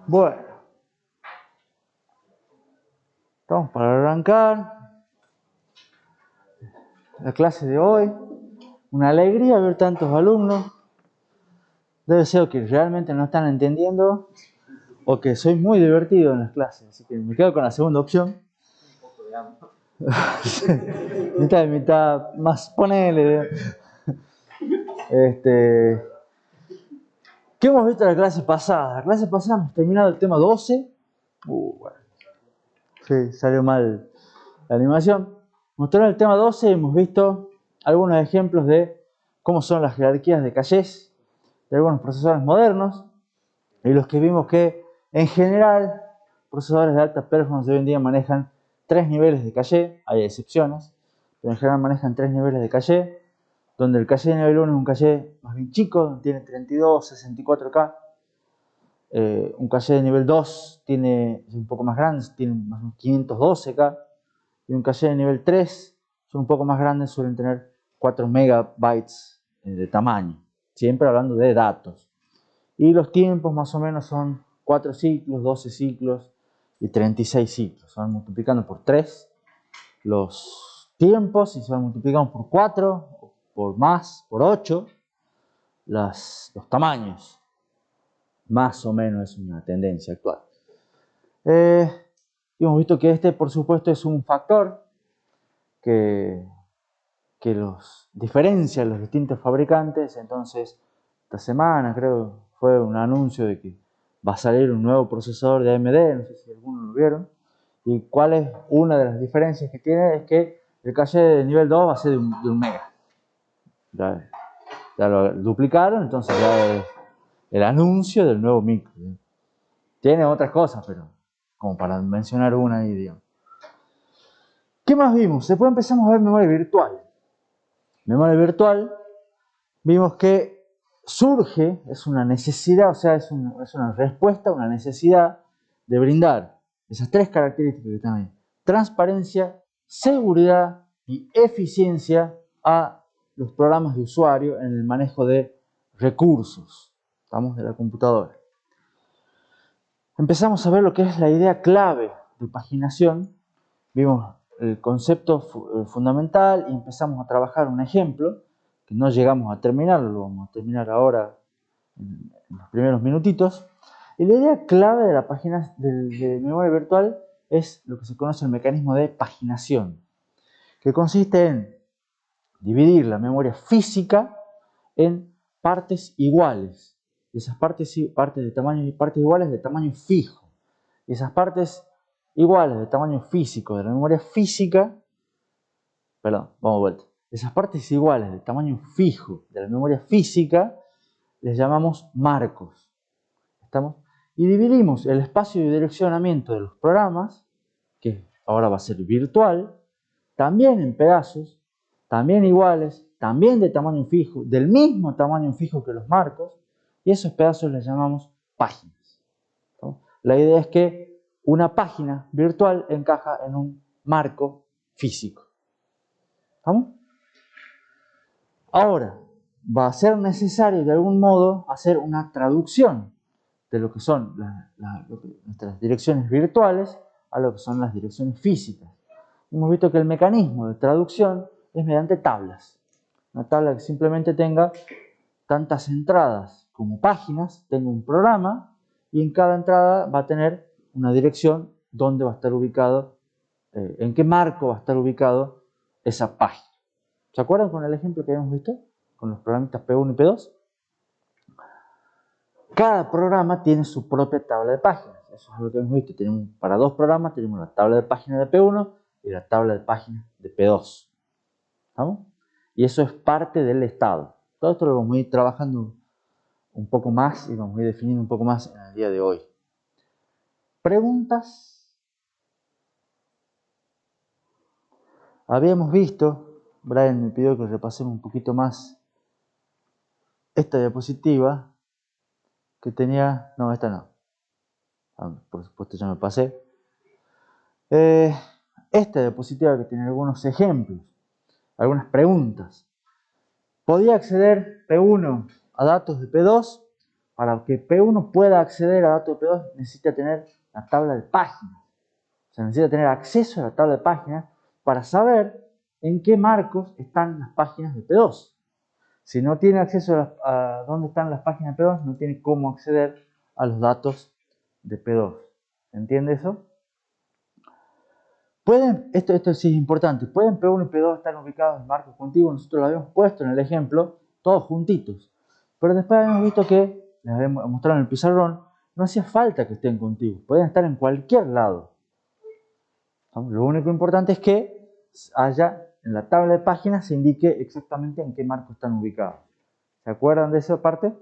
Bueno, estamos para arrancar la clase de hoy. Una alegría ver tantos alumnos. Debe ser que realmente no están entendiendo o que soy muy divertido en las clases. Así que me quedo con la segunda opción. Mitad de mitad, más ponele. ¿Qué hemos visto en la clase pasada? La clase pasada hemos terminado el tema 12. Bueno. Sí, salió mal la animación. Mostrando el tema 12 hemos visto algunos ejemplos de cómo son las jerarquías de cachés de algunos procesadores modernos, y los que vimos que en general procesadores de alta performance de hoy en día manejan 3 niveles de caché. Hay excepciones, pero en general manejan 3 niveles de caché, donde el caché de nivel 1 es un caché más bien chico, tiene 32, 64K. Un caché de nivel 2 es un poco más grande, tiene más o menos 512K. Y un caché de nivel 3 son un poco más grandes, suelen tener 4 megabytes de tamaño. Siempre hablando de datos. Y los tiempos más o menos son 4 ciclos, 12 ciclos y 36 ciclos. Se van multiplicando por 3 los tiempos y se van multiplicando por 4, por más, por 8 los tamaños. Más o menos es una tendencia actual. Y hemos visto que este, por supuesto, es un factor que los diferencia a los distintos fabricantes. Entonces, esta semana creo fue un anuncio de que va a salir un nuevo procesador de AMD, no sé si algunos lo vieron. Y cuál es una de las diferencias que tiene, es que el caché de nivel 2 va a ser de un mega. Ya lo duplicaron, entonces ya es el anuncio del nuevo micro. Tiene otras cosas, pero como para mencionar una ahí, digamos. ¿Qué más vimos? Después empezamos a ver memoria virtual. Memoria virtual, vimos que surge, es una necesidad, o sea, es una respuesta a una necesidad de brindar esas 3 características que están ahí: transparencia, seguridad y eficiencia a los programas de usuario en el manejo de recursos, estamos, de la computadora. Empezamos a ver lo que es la idea clave de paginación. Vimos el concepto fundamental y empezamos a trabajar un ejemplo que no llegamos a terminarlo, lo vamos a terminar ahora en los primeros minutitos. Y la idea clave de la página de memoria virtual es lo que se conoce el mecanismo de paginación, que consiste en dividir la memoria física en partes iguales. Y esas partes de tamaño, partes iguales de tamaño fijo. Y esas partes iguales de tamaño físico de la memoria física, perdón, vamos de vuelta. Esas partes iguales de tamaño fijo de la memoria física les llamamos marcos. ¿Estamos? Y dividimos el espacio de direccionamiento de los programas, que ahora va a ser virtual, también en pedazos, también iguales, también de tamaño fijo, del mismo tamaño fijo que los marcos, y esos pedazos les llamamos páginas. ¿Estamos? La idea es que una página virtual encaja en un marco físico. ¿Estamos? Ahora, va a ser necesario de algún modo hacer una traducción de lo que son nuestras direcciones virtuales a lo que son las direcciones físicas. Hemos visto que el mecanismo de traducción es mediante tablas. Una tabla que simplemente tenga tantas entradas como páginas, tenga un programa, y en cada entrada va a tener una dirección donde va a estar ubicado, en qué marco va a estar ubicado esa página. ¿Se acuerdan con el ejemplo que habíamos visto? Con los programitas P1 y P2. Cada programa tiene su propia tabla de páginas. Eso es lo que hemos visto. Para 2 programas tenemos la tabla de páginas de P1 y la tabla de páginas de P2. ¿Estamos? Y eso es parte del estado. Todo esto lo vamos a ir trabajando un poco más y vamos a ir definiendo un poco más en el día de hoy. ¿Preguntas? Habíamos visto, Brian me pidió que repasemos un poquito más esta diapositiva que tenía. No, esta no. Por supuesto ya me pasé. Esta diapositiva que tiene algunos ejemplos, algunas preguntas. ¿Podía acceder P1 a datos de P2 para que P1 pueda acceder a datos de P2 necesita tener la tabla de páginas. O sea, necesita tener acceso a la tabla de páginas para saber en qué marcos están las páginas de P2. Si no tiene acceso a dónde están las páginas de P2, no tiene cómo acceder a los datos de P2. ¿Entiende eso? Esto sí es importante, pueden P1 y P2 estar ubicados en marcos contiguos, nosotros lo habíamos puesto en el ejemplo, todos juntitos. Pero después habíamos visto que, les habíamos mostrado en el pizarrón, no hacía falta que estén contiguos, pueden estar en cualquier lado. Lo único importante es que haya, en la tabla de páginas, se indique exactamente en qué marco están ubicados. ¿Se acuerdan de esa parte?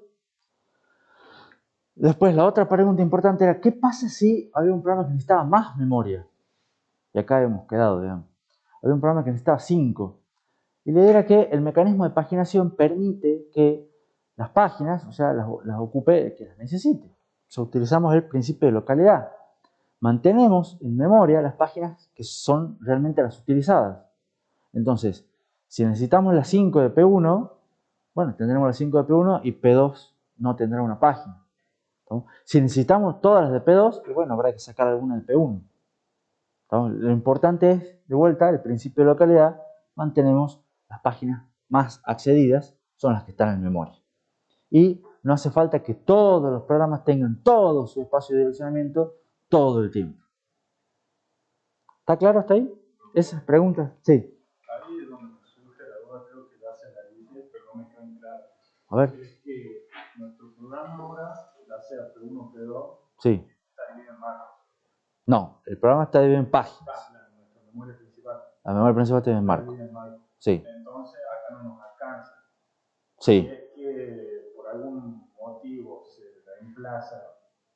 Después, la otra pregunta importante era, ¿qué pasa si había un programa que necesitaba más memoria? Y acá hemos quedado, digamos. Había un programa que necesitaba 5. Y la idea era que el mecanismo de paginación permite que las páginas, o sea, las ocupe el que las necesite. O sea, utilizamos el principio de localidad. Mantenemos en memoria las páginas que son realmente las utilizadas. Entonces, si necesitamos las 5 de P1, bueno, tendremos las 5 de P1 y P2 no tendrá una página. ¿No? Si necesitamos todas las de P2, bueno, habrá que sacar alguna de P1. ¿No? Lo importante es, de vuelta, el principio de localidad, mantenemos las páginas más accedidas, son las que están en memoria. Y no hace falta que todos los programas tengan todo su espacio de direccionamiento todo el tiempo. ¿Está claro hasta ahí? ¿Esas preguntas? Sí. Ahí es donde me surge la duda, creo que la hace la Alicia, pero no me queda en claro. A ver. Es que nuestro programa ahora, ya sea P1 P2, Sí. está dividido en marcos. No, el programa está dividido en páginas. Nuestra memoria principal. La memoria principal está dividida en Está marcos. en Sí. Entonces acá no nos alcanza. Sí. Si es que por algún motivo se reemplaza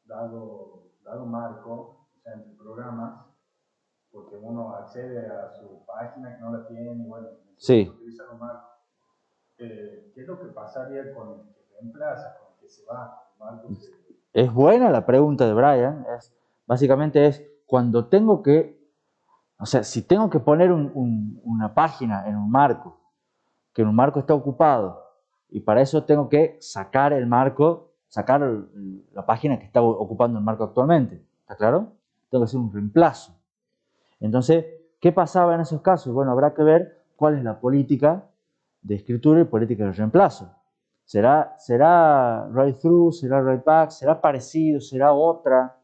dado marco, o sea, entre programas, porque uno accede a su página que no la tiene y bueno, necesita utilizar un marco. ¿Qué es lo que pasaría con el que reemplaza, con el que se va? Es buena la pregunta de Brian. Básicamente es cuando tengo que, o sea, si tengo que poner una página en un marco, que en un marco está ocupado, y para eso tengo que sacar el marco, sacar la página que está ocupando el marco actualmente. ¿Está claro? Tengo que hacer un reemplazo. Entonces, ¿qué pasaba en esos casos? Bueno, habrá que ver cuál es la política de escritura y política de reemplazo. ¿Será write-through? ¿Será write-back? ¿Será parecido? ¿Será otra?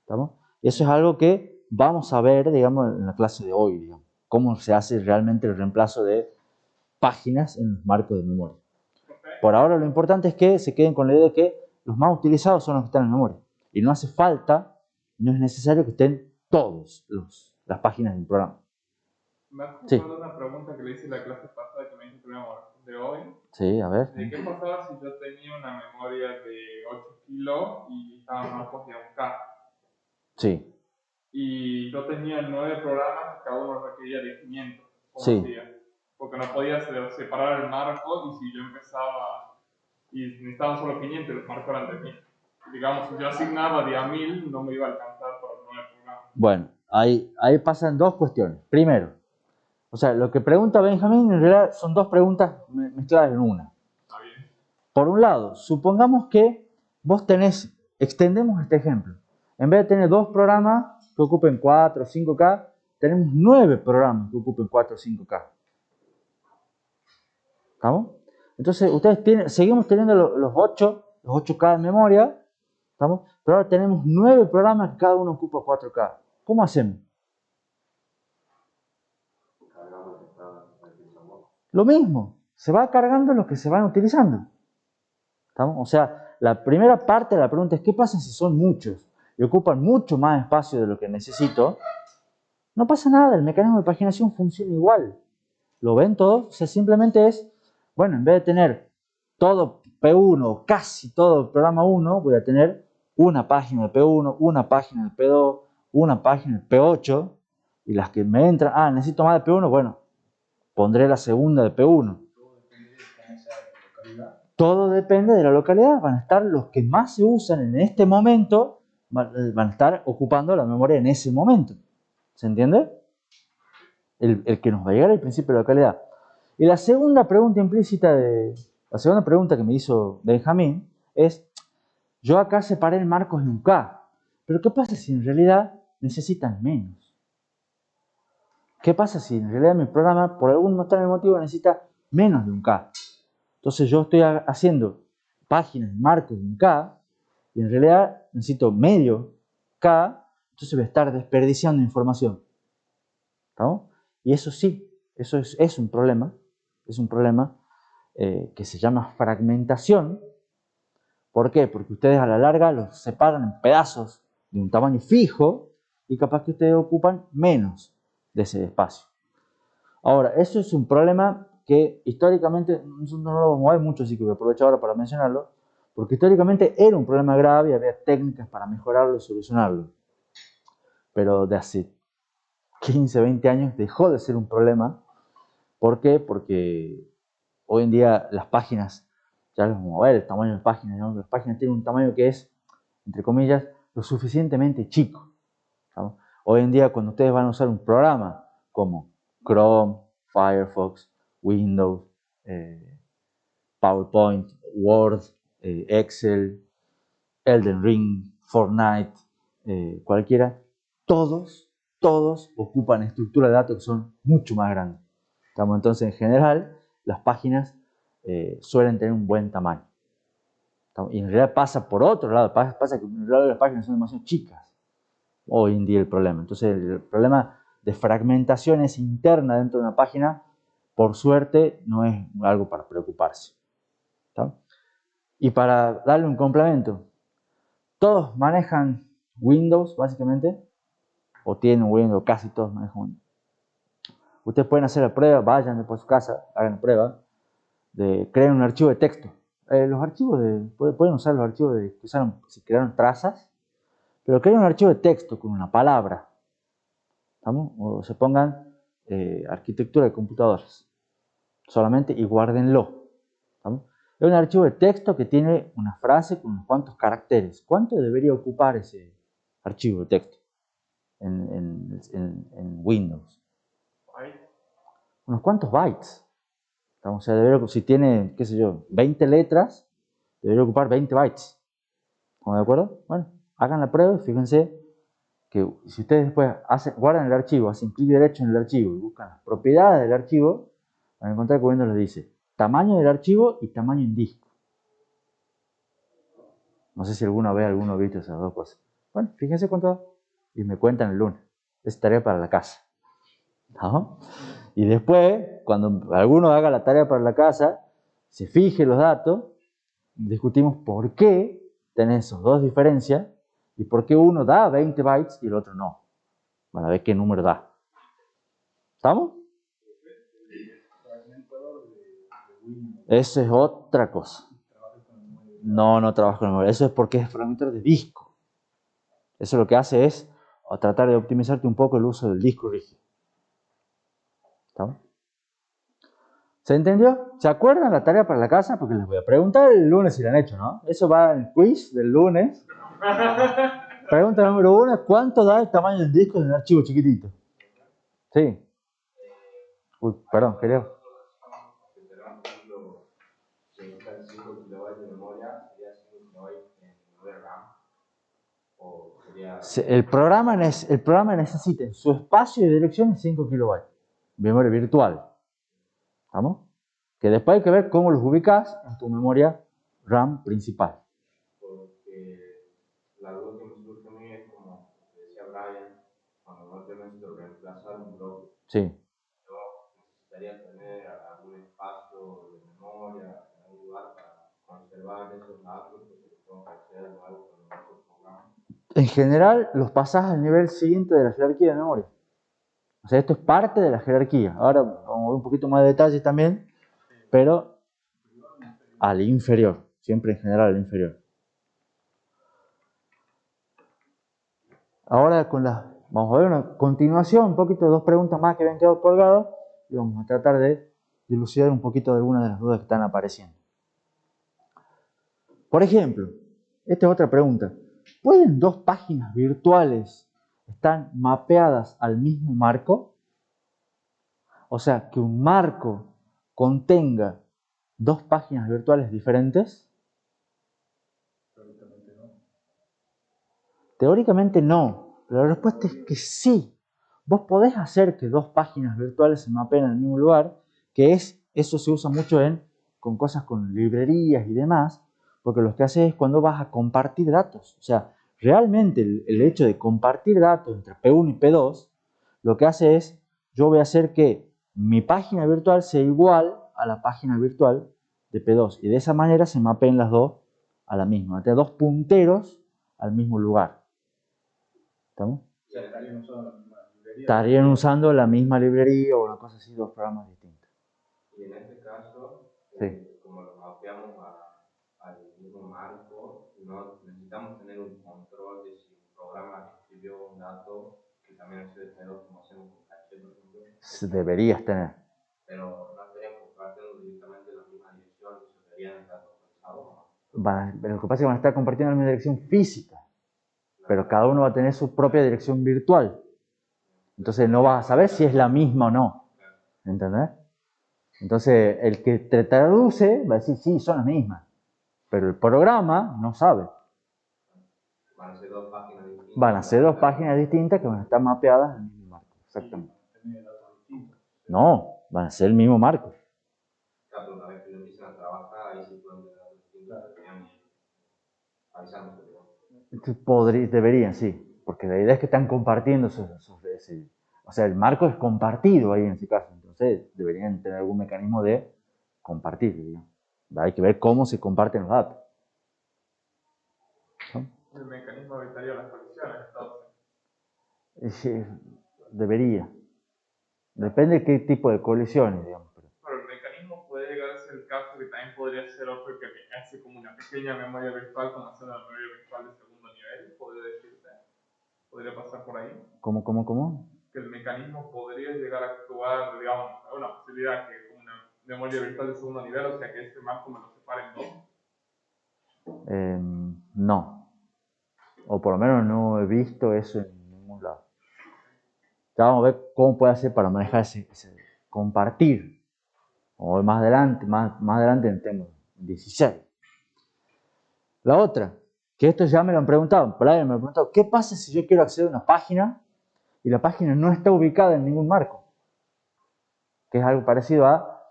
¿Estamos? Eso es algo que vamos a ver, digamos, en la clase de hoy, digamos. Cómo se hace realmente el reemplazo de páginas en los marcos de memoria. Por ahora lo importante es que se queden con la idea de que los más utilizados son los que están en memoria. Y no hace falta, no es necesario que estén todas las páginas del programa. Me has ocupado una pregunta que le hice en la clase pasada que me dijo que de hoy. Sí, a ver. ¿De qué pasaba si yo tenía una memoria de 8 kilos y estaba marcos de 1K? Sí. Y yo tenía 9 programas, cada uno requería de 500. ¿Cómo Sí. hacía? Porque no podía separar el marco y si yo empezaba y necesitaba solo 500, los marcos eran de 1000. Digamos, si yo asignaba de a 1000, no me iba a alcanzar para los 9 programas. Bueno, ahí pasan dos cuestiones. Primero, o sea, lo que pregunta Benjamín en realidad son dos preguntas mezcladas en una. Está bien. Por un lado, supongamos que vos extendemos este ejemplo. En vez de tener 2 programas que ocupen 4 o 5K, tenemos 9 programas que ocupen 4 o 5K. ¿Estamos? Entonces, seguimos teniendo los 8K de memoria, ¿estamos? Pero ahora tenemos 9 programas que cada uno ocupa 4K. ¿Cómo hacemos? Lo mismo, se va cargando los que se van utilizando. ¿Estamos? O sea, la primera parte de la pregunta es ¿qué pasa si son muchos y ocupan mucho más espacio de lo que necesito? No pasa nada, el mecanismo de paginación funciona igual. ¿Lo ven todos? O sea, simplemente es, bueno, en vez de tener todo P1, casi todo el programa 1, voy a tener una página de P1, una página de P2, una página de P8, y las que me entran, necesito más de P1, bueno, pondré la segunda de P1. Todo depende de la localidad. Van a estar los que más se usan en este momento, van a estar ocupando la memoria en ese momento. ¿Se entiende? El que nos va a llegar al principio de localidad. Y la segunda pregunta implícita la segunda pregunta que me hizo Benjamín es, Yo acá separé el marcos en un K. Pero ¿qué pasa si en realidad necesitan menos? ¿Qué pasa si en realidad mi programa, por algún motivo, necesita menos de un K? Entonces yo estoy haciendo páginas, marcos de un K, y en realidad necesito medio K, entonces voy a estar desperdiciando información. ¿No? Y eso sí, eso es un problema. Es un problema que se llama fragmentación. ¿Por qué? Porque ustedes a la larga los separan en pedazos de un tamaño fijo y capaz que ustedes ocupan menos de ese espacio. Ahora, eso es un problema que históricamente, nosotros no lo vamos a ver mucho, así que voy a aprovechar ahora para mencionarlo, porque históricamente era un problema grave y había técnicas para mejorarlo y solucionarlo. Pero de hace 15, 20 años dejó de ser un problema. ¿Por qué? Porque hoy en día las páginas, ya les vamos a ver el tamaño de las páginas, ¿no? Las páginas tienen un tamaño que es, entre comillas, lo suficientemente chico. ¿No? Hoy en día cuando ustedes van a usar un programa como Chrome, Firefox, Windows, PowerPoint, Word, Excel, Elden Ring, Fortnite, cualquiera, todos ocupan estructuras de datos que son mucho más grandes. Entonces, en general, las páginas suelen tener un buen tamaño. Y en realidad pasa por otro lado, pasa que en realidad las páginas son demasiado chicas. Hoy en día el problema. Entonces, el problema de fragmentaciones interna dentro de una página, por suerte, no es algo para preocuparse. ¿Está? Y para darle un complemento, todos manejan Windows, básicamente, o tienen Windows, casi todos manejan Windows. Ustedes pueden hacer la prueba, vayan después a su casa, hagan la prueba, creen un archivo de texto. Los archivos pueden usar los archivos que usaron, si crearon trazas, pero creen un archivo de texto con una palabra. ¿Estamos? O se pongan arquitectura de computadoras solamente y guárdenlo. ¿Estamos? Es un archivo de texto que tiene una frase con unos cuantos caracteres. ¿Cuánto debería ocupar ese archivo de texto en Windows? Unos cuantos bytes. O sea, si tiene, qué sé yo, 20 letras, debería ocupar 20 bytes. ¿Estamos de acuerdo? Bueno, hagan la prueba y fíjense que si ustedes después guardan el archivo, hacen clic derecho en el archivo y buscan las propiedades del archivo, van a encontrar que Windows les dice tamaño del archivo y tamaño en disco. No sé si alguno ha visto esas dos cosas. Bueno, fíjense cuánto da y me cuentan el lunes. Es tarea para la casa. ¿No? Y después, cuando alguno haga la tarea para la casa, se fije los datos, discutimos por qué tenés esos dos diferencias y por qué uno da 20 bytes y el otro no. Van a ver qué número da. ¿Estamos? Eso es otra cosa. No trabajo con memoria. Eso es porque es fragmentador de disco. Eso lo que hace es tratar de optimizarte un poco el uso del disco rígido. ¿Estamos? ¿Se entendió? ¿Se acuerdan la tarea para la casa? Porque les voy a preguntar el lunes si la han hecho, ¿no? Eso va en el quiz del lunes. Pregunta número 1, ¿cuánto da el tamaño del disco en un archivo chiquitito? Sí. Uy, perdón, quería... El programa necesita en su espacio de dirección 5 kilobytes. Memoria virtual. ¿Vamos? Que después hay que ver cómo los ubicas en tu memoria RAM principal. Porque la duda que me surge a mí es como decía Brian, cuando no te necesito reemplazar un bloque. Sí. Yo necesitaría tener algún espacio de memoria, algún lugar para conservar esos datos, porque tengo que acceder a algo con otros programas. En general, los pasás al nivel siguiente de la jerarquía de memoria. O sea, esto es parte de la jerarquía. Ahora vamos a ver un poquito más de detalles también, pero al inferior. Siempre en general al inferior. Ahora vamos a ver una continuación, un poquito de dos preguntas más que habían quedado colgadas y vamos a tratar de dilucidar un poquito de algunas de las dudas que están apareciendo. Por ejemplo, esta es otra pregunta. ¿Pueden dos páginas virtuales estar mapeadas al mismo marco? O sea, que un marco contenga dos páginas virtuales diferentes. Teóricamente no, pero la respuesta es que sí. Vos podés hacer que dos páginas virtuales se mapeen en el mismo lugar, eso se usa mucho con cosas con librerías y demás, porque lo que hace es cuando vas a compartir datos. O sea, realmente el hecho de compartir datos entre P1 y P2, lo que hace es, yo voy a hacer que mi página virtual sea igual a la página virtual de P2. Y de esa manera se mapeen las dos a la misma. Tener dos punteros al mismo lugar. ¿Estamos? O sea, estarían usando la misma librería. Estarían usando la misma librería o una cosa así, dos programas distintos. Y en este caso, Sí. como lo mapeamos al mismo marco, no necesitamos tener un control de si un programa escribió un dato que también es de P2, como hacemos con caché, por ejemplo. Deberías tener. Pero no estarían compartiendo directamente la misma dirección, eso deberían estar actualizados. Lo que pasa es que van a estar compartiendo la misma dirección física, pero cada uno va a tener su propia dirección virtual. Entonces no vas a saber si es la misma o no. ¿Entendés? Entonces el que te traduce va a decir, sí, son las mismas. Pero el programa no sabe. Van a ser dos páginas distintas. Van a ser dos páginas distintas que van a estar mapeadas en el mismo marco. Exactamente. No, van a ser el mismo marco. Claro, una vez que lo empiezan a trabajar, ahí sí pueden tener datos distintos, deberían ir avisando. Deberían, sí, porque la idea es que están compartiendo o sea, el marco es compartido ahí en ese caso, entonces deberían tener algún mecanismo de compartir, digamos. Hay que ver cómo se comparten los datos. ¿No? El mecanismo evitaría las colisiones, Sí, entonces. debería. Depende de qué tipo de colisiones, digamos. Pero el mecanismo puede llegar a ser el caso que también podría ser otro que hace como una pequeña memoria virtual, como hacer una memoria virtual de segundo nivel, podría decirse. Podría pasar por ahí. ¿Cómo? Que el mecanismo podría llegar a actuar, digamos, hay una posibilidad que es como una memoria virtual de segundo nivel, o sea que este marco me lo separe en dos. No. O por lo menos no he visto eso en ningún lado. Ya vamos a ver cómo puede hacer para manejar ese compartir. O más adelante en el tema 16. La otra, que esto ya me lo han preguntado, Brian me lo ha preguntado, ¿qué pasa si yo quiero acceder a una página y la página no está ubicada en ningún marco? Que es algo parecido a,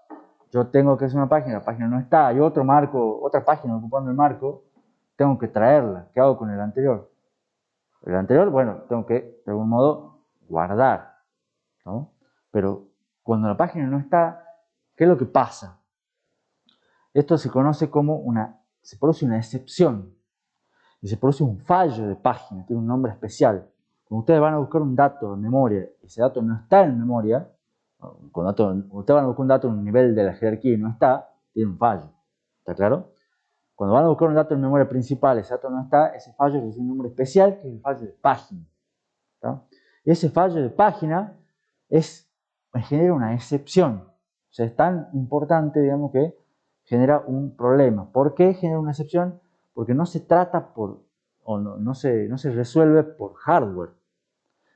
yo tengo que hacer una página, la página no está, hay otro marco, otra página ocupando el marco, tengo que traerla. ¿Qué hago con el anterior? El anterior, bueno, tengo que, de algún modo, guardar, ¿no? Pero cuando la página no está, ¿qué es lo que pasa? Esto se conoce como se produce una excepción y se produce un fallo de página, tiene un nombre especial. Cuando ustedes van a buscar un dato en memoria y ese dato no está en memoria, cuando ustedes van a buscar un dato en un nivel de la jerarquía y no está, tiene un fallo. ¿Está claro? Cuando van a buscar un dato en memoria principal y ese dato no está, ese fallo es un nombre especial que es el fallo de página. ¿Está? Y ese fallo de página genera una excepción. O sea, es tan importante, digamos, que genera un problema. ¿Por qué genera una excepción? Porque no se trata no se resuelve por hardware,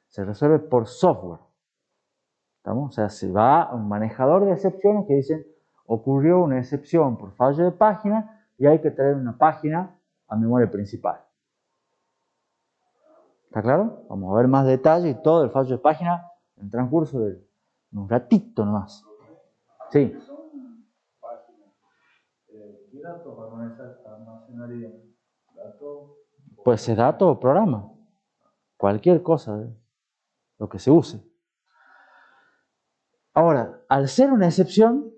se resuelve por software. ¿Estamos? O sea, se va a un manejador de excepciones que dicen, ocurrió una excepción por fallo de página y hay que traer una página a memoria principal. ¿Está claro? Vamos a ver más detalle y todo el fallo de página en el transcurso de un ratito nomás. Sí. ¿Qué datos almacenarían? ¿Datos? Puede ser dato o programa. Cualquier cosa, lo que se use. Ahora, al ser una excepción,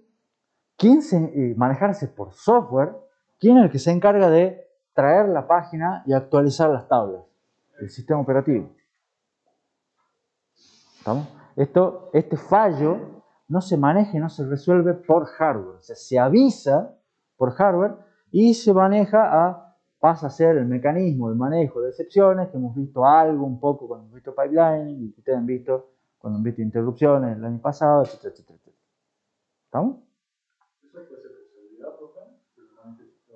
manejarse por software, ¿quién es el que se encarga de traer la página y actualizar las tablas? El sistema operativo. ¿Estamos? Este fallo no se maneja y no se resuelve por hardware. O sea, se avisa por hardware y se pasa a ser el mecanismo de manejo de excepciones, que hemos visto algo un poco cuando hemos visto pipelining, y que ustedes han visto cuando han visto interrupciones el año pasado, etcétera, etcétera, etcétera. ¿Estamos? ¿Eso puede ser por seguridad, profe?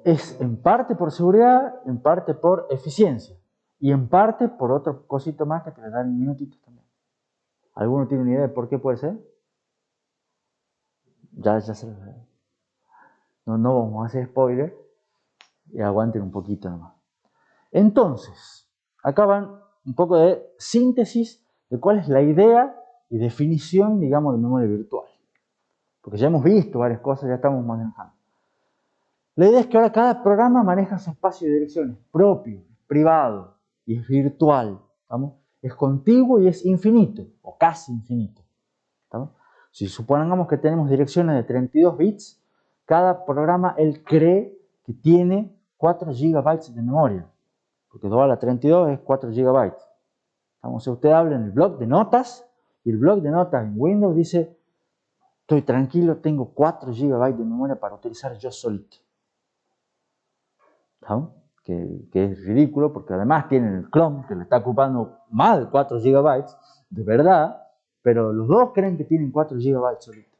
Es en parte por seguridad, en parte por eficiencia y en parte por otro cosito más que te le dan en minutitos también. ¿Alguno tiene una idea de por qué puede ser? Ya se lo sé. No vamos a hacer spoiler y aguanten un poquito nomás. Entonces, Acá van un poco de síntesis de cuál es la idea y definición, digamos, de memoria virtual. Porque ya hemos visto varias cosas, ya estamos manejando. La idea es que ahora cada programa maneja su espacio de direcciones propio, privado y es virtual. ¿Estamos? Es contiguo y es infinito, o casi infinito. ¿Estamos? Si supongamos que tenemos direcciones de 32 bits, cada programa él cree que tiene 4 GB de memoria. Porque 2 a la 32 es 4 GB. Vamos, si usted habla en el bloc de notas, y el bloc de notas en Windows dice, estoy tranquilo, tengo 4 GB de memoria para utilizar yo solito. ¿No? Que es ridículo, porque además tienen el Chrome, que le está ocupando más de 4 GB, de verdad, pero los dos creen que tienen 4 GB solito.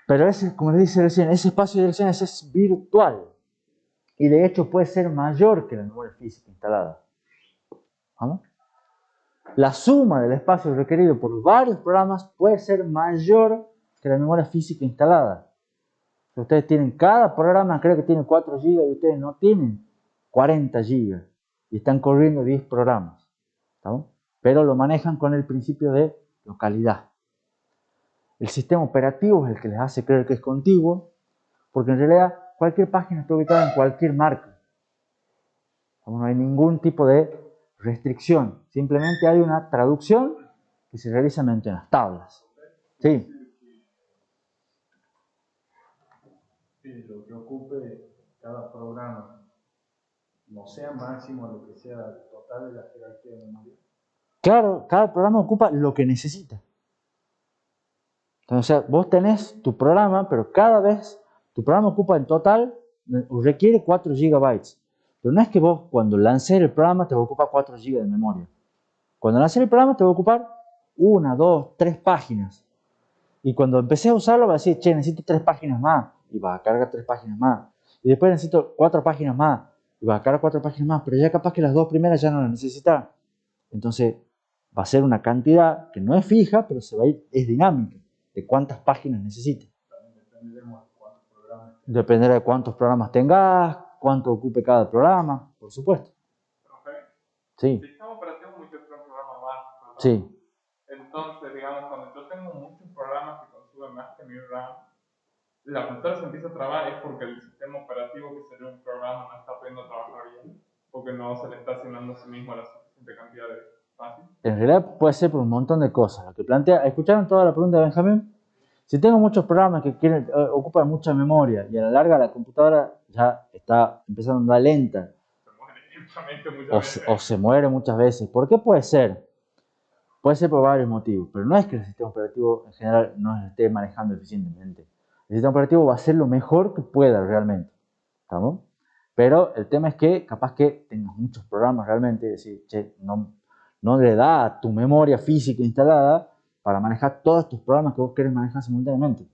Pero ese, como les dice recién, ese espacio de direcciones es virtual. Y de hecho puede ser mayor que la memoria física instalada. ¿Vamos? La suma del espacio requerido por varios programas puede ser mayor que la memoria física instalada. Si ustedes tienen, cada programa creo que tiene 4 GB y ustedes no tienen 40 GB. Y están corriendo 10 programas. ¿Estamos? Pero lo manejan con el principio de localidad. El sistema operativo es el que les hace creer que es contiguo, porque en realidad cualquier página está ubicada en cualquier marca. No hay ningún tipo de restricción, simplemente hay una traducción que se realiza mediante las tablas. Sí. Sí, lo que ocupe cada programa no sea máximo lo que sea el total de la jerarquía de memoria. Claro, cada programa ocupa lo que necesita. Entonces, o sea, vos tenés tu programa, pero cada vez tu programa ocupa en total, requiere 4 GB. Pero no es que vos cuando lancés el programa te va a ocupar 4 GB de memoria. Cuando lancés el programa te va a ocupar 1, 2, 3 páginas. Y cuando empecé a usarlo va a decir, che, necesito 3 páginas más. Y va a cargar 3 páginas más. Y después necesito 4 páginas más. Y va a cargar 4 páginas más. Pero ya capaz que las 2 primeras ya no las necesita. Entonces va a ser una cantidad que no es fija, pero se va a ir, es dinámica. De cuántas páginas necesite. Dependerá de cuántos programas tengas, cuánto ocupe cada programa, por supuesto. Sí. El sistema operativo es mucho otro programa más, ¿verdad? Sí. Entonces, digamos, cuando yo tengo muchos programas que consumen más que mi RAM, la computadora se empieza a trabar es porque el sistema operativo que sería un programa no está pudiendo trabajar bien, porque no se le está asignando a sí mismo la suficiente cantidad de espacio. En realidad puede ser por un montón de cosas. Lo que plantea, ¿escucharon toda la pregunta de Benjamín? Si tengo muchos programas que ocupan mucha memoria y a la larga la computadora ya está empezando a andar lenta o se muere muchas veces, ¿por qué puede ser? Puede ser por varios motivos, pero no es que el sistema operativo en general no se esté manejando eficientemente. El sistema operativo va a hacer lo mejor que pueda realmente. ¿Estamos? Pero el tema es que capaz que tengas muchos programas realmente y decir, che, no le da a tu memoria física instalada para manejar todos tus programas que vos querés manejar simultáneamente.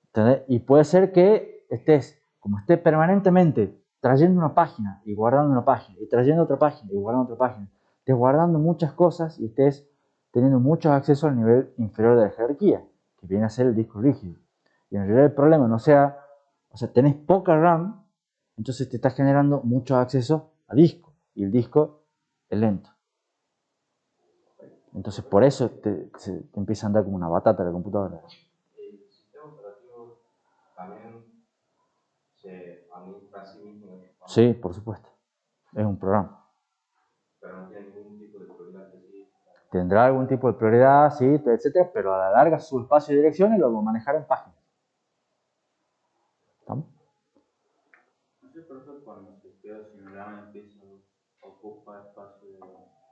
¿Entendés? Y puede ser que como estés permanentemente trayendo una página y guardando una página y trayendo otra página y guardando otra página, estés guardando muchas cosas y estés teniendo muchos accesos al nivel inferior de la jerarquía, que viene a ser el disco rígido. Y en realidad el problema no sea, o sea, tenés poca RAM, entonces te está generando mucho acceso a disco y el disco es lento. Entonces por eso te empieza a andar como una batata la computadora. El sistema operativo también se administra a sí mismo. Sí, por supuesto. Es un programa. Pero no tiene ningún tipo de prioridad específica. Tendrá algún tipo de prioridad, sí, etcétera, pero a la larga su espacio de direcciones lo va a manejar en páginas. ¿Estamos? No sé, por eso cuando se queda sin RAM empieza a ocupar espacio de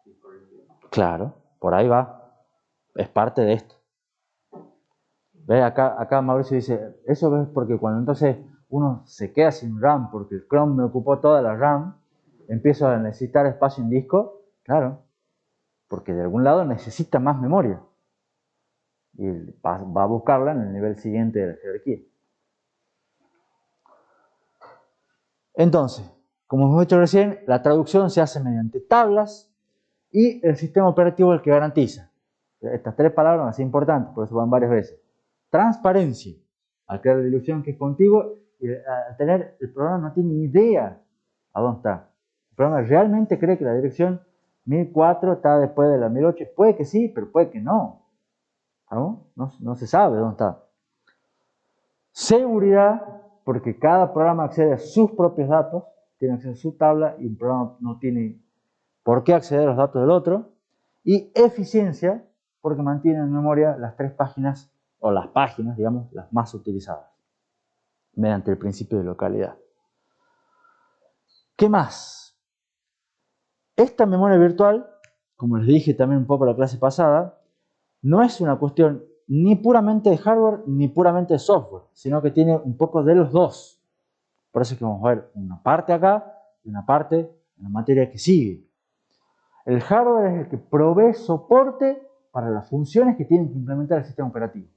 disco rígido. Claro, por ahí va. Es parte de esto. ¿Ves? Acá Mauricio dice, eso es porque cuando entonces uno se queda sin RAM porque el Chrome me ocupó toda la RAM, empiezo a necesitar espacio en disco, claro, porque de algún lado necesita más memoria y va a buscarla en el nivel siguiente de la jerarquía. Entonces, como hemos dicho recién, la traducción se hace mediante tablas y el sistema operativo es el que garantiza. Estas 3 palabras son importantes, por eso van varias veces. Transparencia, al crear la ilusión que es contigo, y al tener el programa no tiene idea ¿A dónde está? ¿El programa realmente cree que la dirección 1004 está después de la 1008? Puede que sí, pero puede que no. No se sabe dónde está. Seguridad, porque cada programa accede a sus propios datos, tiene acceso a su tabla y el programa no tiene por qué acceder a los datos del otro. Y eficiencia, porque mantiene en memoria las 3 páginas, o las páginas, digamos, las más utilizadas, mediante el principio de localidad. ¿Qué más? Esta memoria virtual, como les dije también un poco en la clase pasada, no es una cuestión ni puramente de hardware ni puramente de software, sino que tiene un poco de los dos. Por eso es que vamos a ver una parte acá y una parte en la materia que sigue. El hardware es el que provee soporte para las funciones que tiene que implementar el sistema operativo.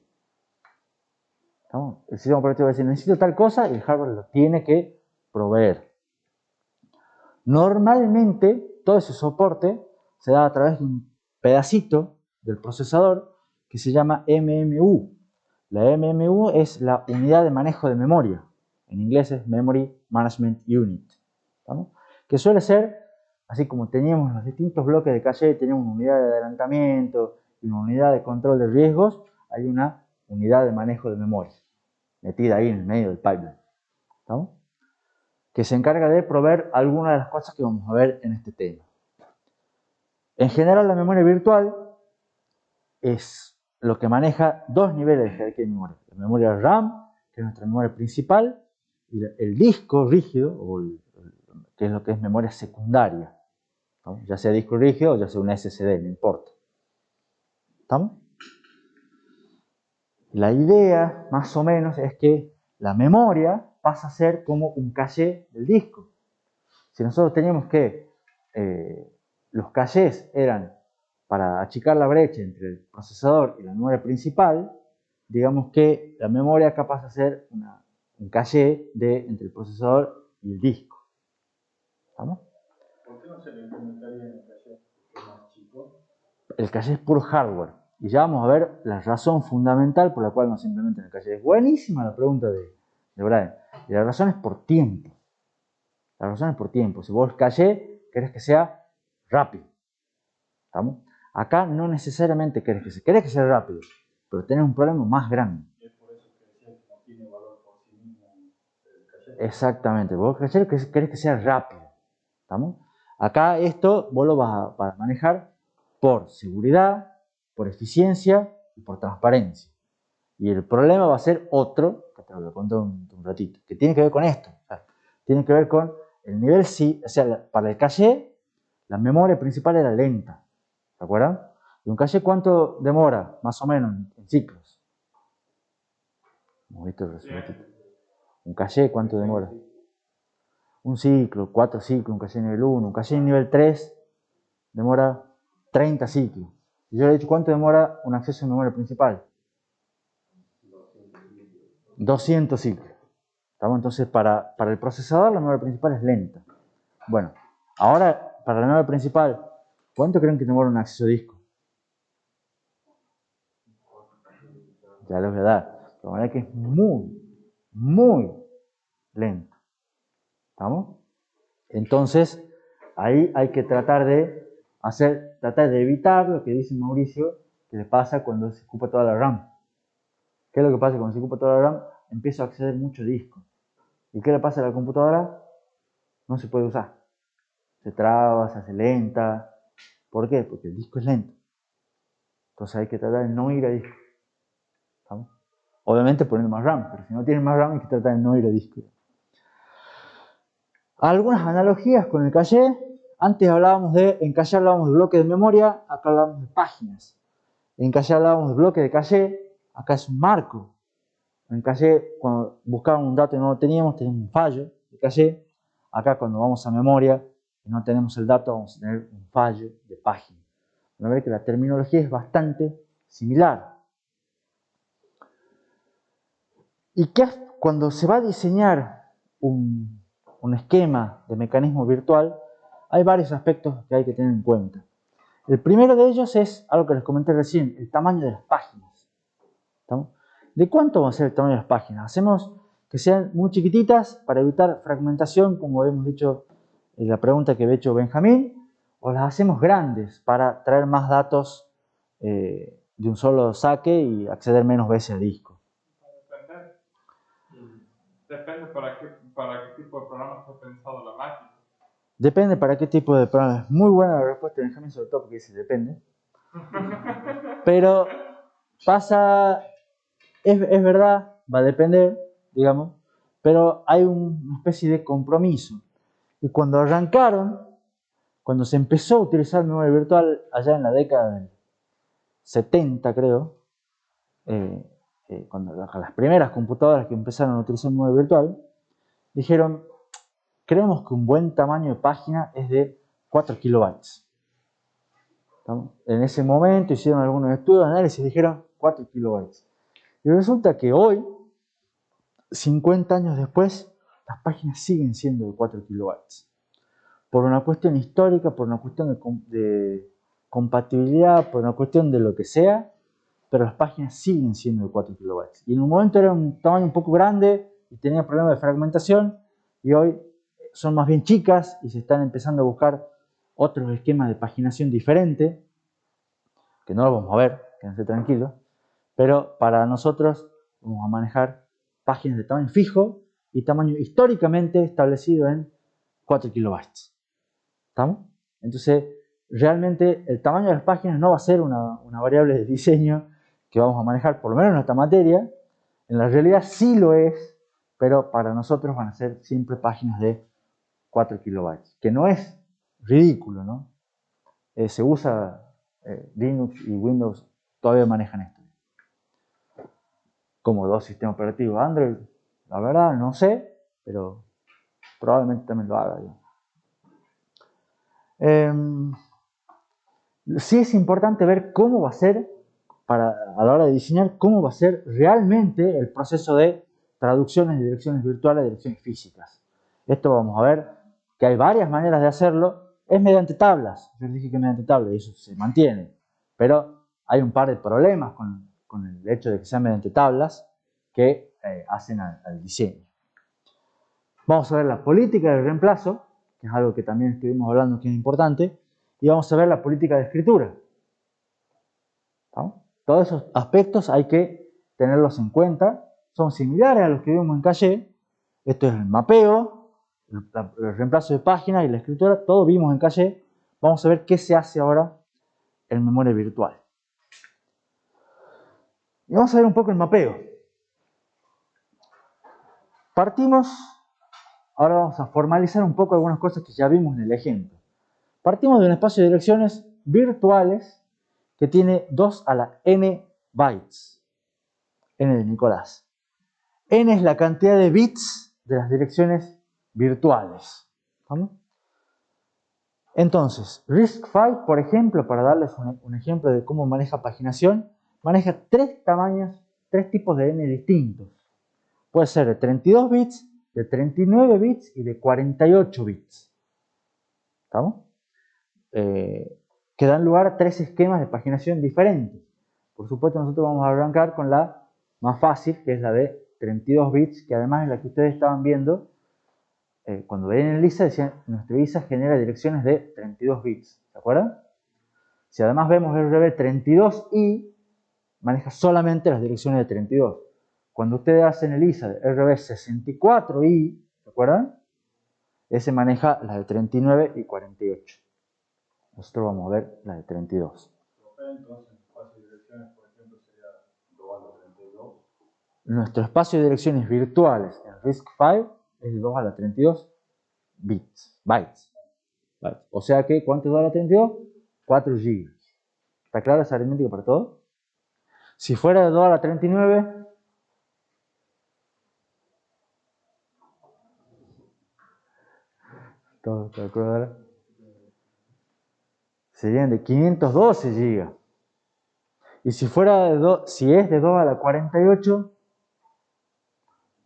¿Estamos? El sistema operativo va a decir, necesito tal cosa, y el hardware lo tiene que proveer. Normalmente, todo ese soporte se da a través de un pedacito del procesador que se llama MMU. La MMU es la unidad de manejo de memoria. En inglés es Memory Management Unit. ¿Estamos? Que suele ser, así como teníamos los distintos bloques de caché, teníamos una unidad de adelantamiento y una unidad de control de riesgos, hay una unidad de manejo de memoria metida ahí en el medio del pipeline. ¿Estamos? Que se encarga de proveer algunas de las cosas que vamos a ver en este tema. En general, la memoria virtual es lo que maneja 2 niveles de jerarquía de memoria. La memoria RAM, que es nuestra memoria principal, y el disco rígido, que es lo que es memoria secundaria, ¿no? Ya sea disco rígido o ya sea un SSD, no importa. ¿Estamos? La idea, más o menos, es que la memoria pasa a ser como un caché del disco. Si nosotros teníamos que los cachés eran para achicar la brecha entre el procesador y la memoria principal, digamos que la memoria acá pasa a ser un caché entre el procesador y el disco. ¿Estamos? ¿Por qué no se le implementaría en el caché más chico? El caché es puro hardware. Y ya vamos a ver la razón fundamental por la cual no se implementa en el caché. Es buenísima la pregunta de Brian. Y la razón es por tiempo. La razón es por tiempo. Si vos el caché querés que sea rápido. ¿Estamos? Acá no necesariamente querés que sea rápido, pero tenés un problema más grande. Y es por eso que decía que no tiene valor por sí mismo el caché. Exactamente. Vos el caché querés que sea rápido. ¿Estamos? Acá esto vos lo vas a manejar por seguridad, por eficiencia y por transparencia. Y el problema va a ser otro, que te lo voy a contar un ratito, que tiene que ver con esto. O sea, tiene que ver con el nivel, o sea, para el caché, la memoria principal era lenta. ¿Se acuerdan? ¿Y un caché cuánto demora, más o menos, en ciclos? Hemos visto el resultado. ¿Un caché cuánto demora? Un ciclo, 4 ciclos, un caché nivel 1, un caché nivel 3 demora 30 ciclos. Y yo le he dicho, ¿cuánto demora un acceso a memoria principal? 200 ciclos. ¿Estamos? Entonces, para el procesador la memoria principal es lenta. Bueno, ahora, para la memoria principal, ¿cuánto creen que demora un acceso a disco? Ya les voy a dar. De manera que es muy lento. ¿Estamos? Entonces, ahí hay que tratar de evitar lo que dice Mauricio, que le pasa cuando se ocupa toda la RAM. ¿Qué es lo que pasa cuando se ocupa toda la RAM? Empieza a acceder mucho disco. ¿Y qué le pasa a la computadora? No se puede usar. Se traba, se hace lenta. ¿Por qué? Porque el disco es lento. Entonces hay que tratar de no ir a disco. ¿Estamos? Obviamente poniendo más RAM, pero si no tienen más RAM hay que tratar de no ir a disco. Algunas analogías con el caché. Antes en caché hablábamos de bloques de memoria, acá hablamos de páginas. En caché hablábamos de bloques de caché, acá es un marco. En caché, cuando buscábamos un dato y no lo teníamos un fallo de caché. Acá cuando vamos a memoria y no tenemos el dato, vamos a tener un fallo de página. Van a ver que la terminología es bastante similar. Y que cuando se va a diseñar un esquema de mecanismo virtual, hay varios aspectos que hay que tener en cuenta. El primero de ellos es algo que les comenté recién, el tamaño de las páginas. ¿Estamos? ¿De cuánto va a ser el tamaño de las páginas? Hacemos que sean muy chiquititas para evitar fragmentación, como hemos dicho la pregunta que había hecho Benjamín, o las hacemos grandes para traer más datos de un solo saque y acceder menos veces al disco. Depende para qué tipo de programa está pensado la máquina. Depende para qué tipo de programa. Es muy buena la respuesta de Benjamín, sobre todo porque dice depende. Pero pasa, es verdad, va a depender, digamos, pero hay una especie de compromiso. Y cuando arrancaron, cuando se empezó a utilizar memoria virtual allá en la década del 70, creo, cuando las primeras computadoras que empezaron a utilizar memoria virtual, dijeron, creemos que un buen tamaño de página es de 4 kilobytes. ¿Estamos? En ese momento hicieron algunos estudios, análisis, dijeron 4 kilobytes. Y resulta que hoy, 50 años después, las páginas siguen siendo de 4 kilobytes. Por una cuestión histórica, por una cuestión de compatibilidad, por una cuestión de lo que sea, pero las páginas siguen siendo de 4 kilobytes. Y en un momento era un tamaño un poco grande y tenía problemas de fragmentación, y hoy son más bien chicas y se están empezando a buscar otros esquemas de paginación diferentes, que no lo vamos a ver, quédense tranquilos, pero para nosotros vamos a manejar páginas de tamaño fijo y tamaño históricamente establecido en 4 kilobytes. ¿Estamos? Entonces, realmente el tamaño de las páginas no va a ser una variable de diseño que vamos a manejar, por lo menos en esta materia. En la realidad sí lo es, pero para nosotros van a ser siempre páginas de 4 kilobytes, que no es ridículo, ¿no? Se usa, Linux y Windows todavía manejan esto. Como dos sistemas operativos Android, la verdad no sé, pero probablemente también lo haga. Sí es importante ver cómo va a ser, a la hora de diseñar, cómo va a ser realmente el proceso de traducciones de direcciones virtuales a direcciones físicas. Esto vamos a ver que hay varias maneras de hacerlo. Es mediante tablas. Yo les dije que mediante tablas y eso se mantiene. Pero hay un par de problemas con el hecho de que sean mediante tablas que hacen al diseño. Vamos a ver la política del reemplazo, que es algo que también estuvimos hablando que es importante, y vamos a ver la política de escritura. ¿No? Todos esos aspectos hay que tenerlos en cuenta. Son similares a los que vimos en Calle. Esto es el mapeo, el reemplazo de páginas y la escritura. Todo vimos en Calle. Vamos a ver qué se hace ahora en memoria virtual. Y vamos a ver un poco el mapeo. Partimos, ahora vamos a formalizar un poco algunas cosas que ya vimos en el ejemplo. Partimos de un espacio de direcciones virtuales que tiene 2 a la n bytes. N de Nicolás. N es la cantidad de bits de las direcciones virtuales. ¿Vamos? Entonces, RISC-V, por ejemplo, para darles un ejemplo de cómo maneja paginación, maneja 3 tamaños, 3 tipos de N distintos. Puede ser de 32 bits, de 39 bits y de 48 bits. ¿Estamos? Que dan lugar a 3 esquemas de paginación diferentes. Por supuesto, nosotros vamos a arrancar con la más fácil, que es la de 32 bits, que además es la que ustedes estaban viendo. Cuando veían el ISA, decían, nuestro ISA genera direcciones de 32 bits. ¿Se acuerdan? Si además vemos el RB32i, maneja solamente las direcciones de 32. Cuando ustedes hacen el ISA de RB64i, ¿se acuerdan? Ese maneja las de 39 y 48. Nosotros vamos a ver la de 32. Entonces, el espacio de direcciones, por ejemplo, sería 2 a la 32. Nuestro espacio de direcciones virtuales en RISC-V es de 2 a la 32 bytes. O sea que, ¿cuánto es 2 a la 32? 4 GB. ¿Está clara esa aritmética para todos? Si fuera de 2 a la 39, ¿todo está claro? Serían de 512 GB. Y si fuera si es de 2 a la 48,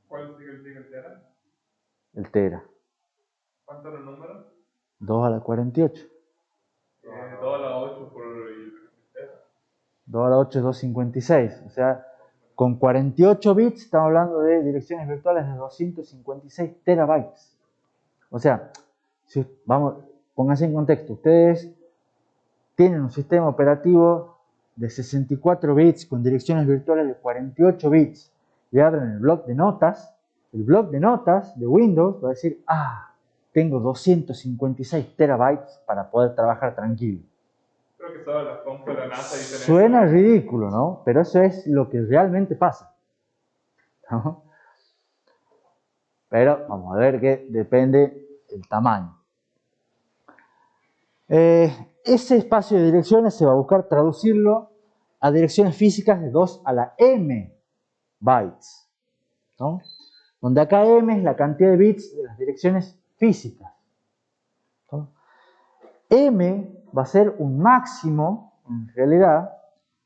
¿Cuál sigue el tera? el tera. ¿Cuánto era el número? 2 a la 48. 2 a la 8 por el tera. 2 a la 8 es 256. O sea, con 48 bits estamos hablando de direcciones virtuales de 256 terabytes. O sea, Vamos, pónganse en contexto. Ustedes tienen un sistema operativo de 64 bits con direcciones virtuales de 48 bits y abren el bloc de notas. El bloc de notas de Windows va a decir, tengo 256 terabytes para poder trabajar tranquilo. Creo que todas las compus de la NASA dicen eso. Suena ridículo, ¿no? Pero eso es lo que realmente pasa, ¿no? Pero vamos a ver que depende el tamaño. Ese espacio de direcciones se va a buscar traducirlo a direcciones físicas de 2 a la m bytes, ¿no? Donde acá m es la cantidad de bits de las direcciones físicas, ¿no? M va a ser un máximo, en realidad,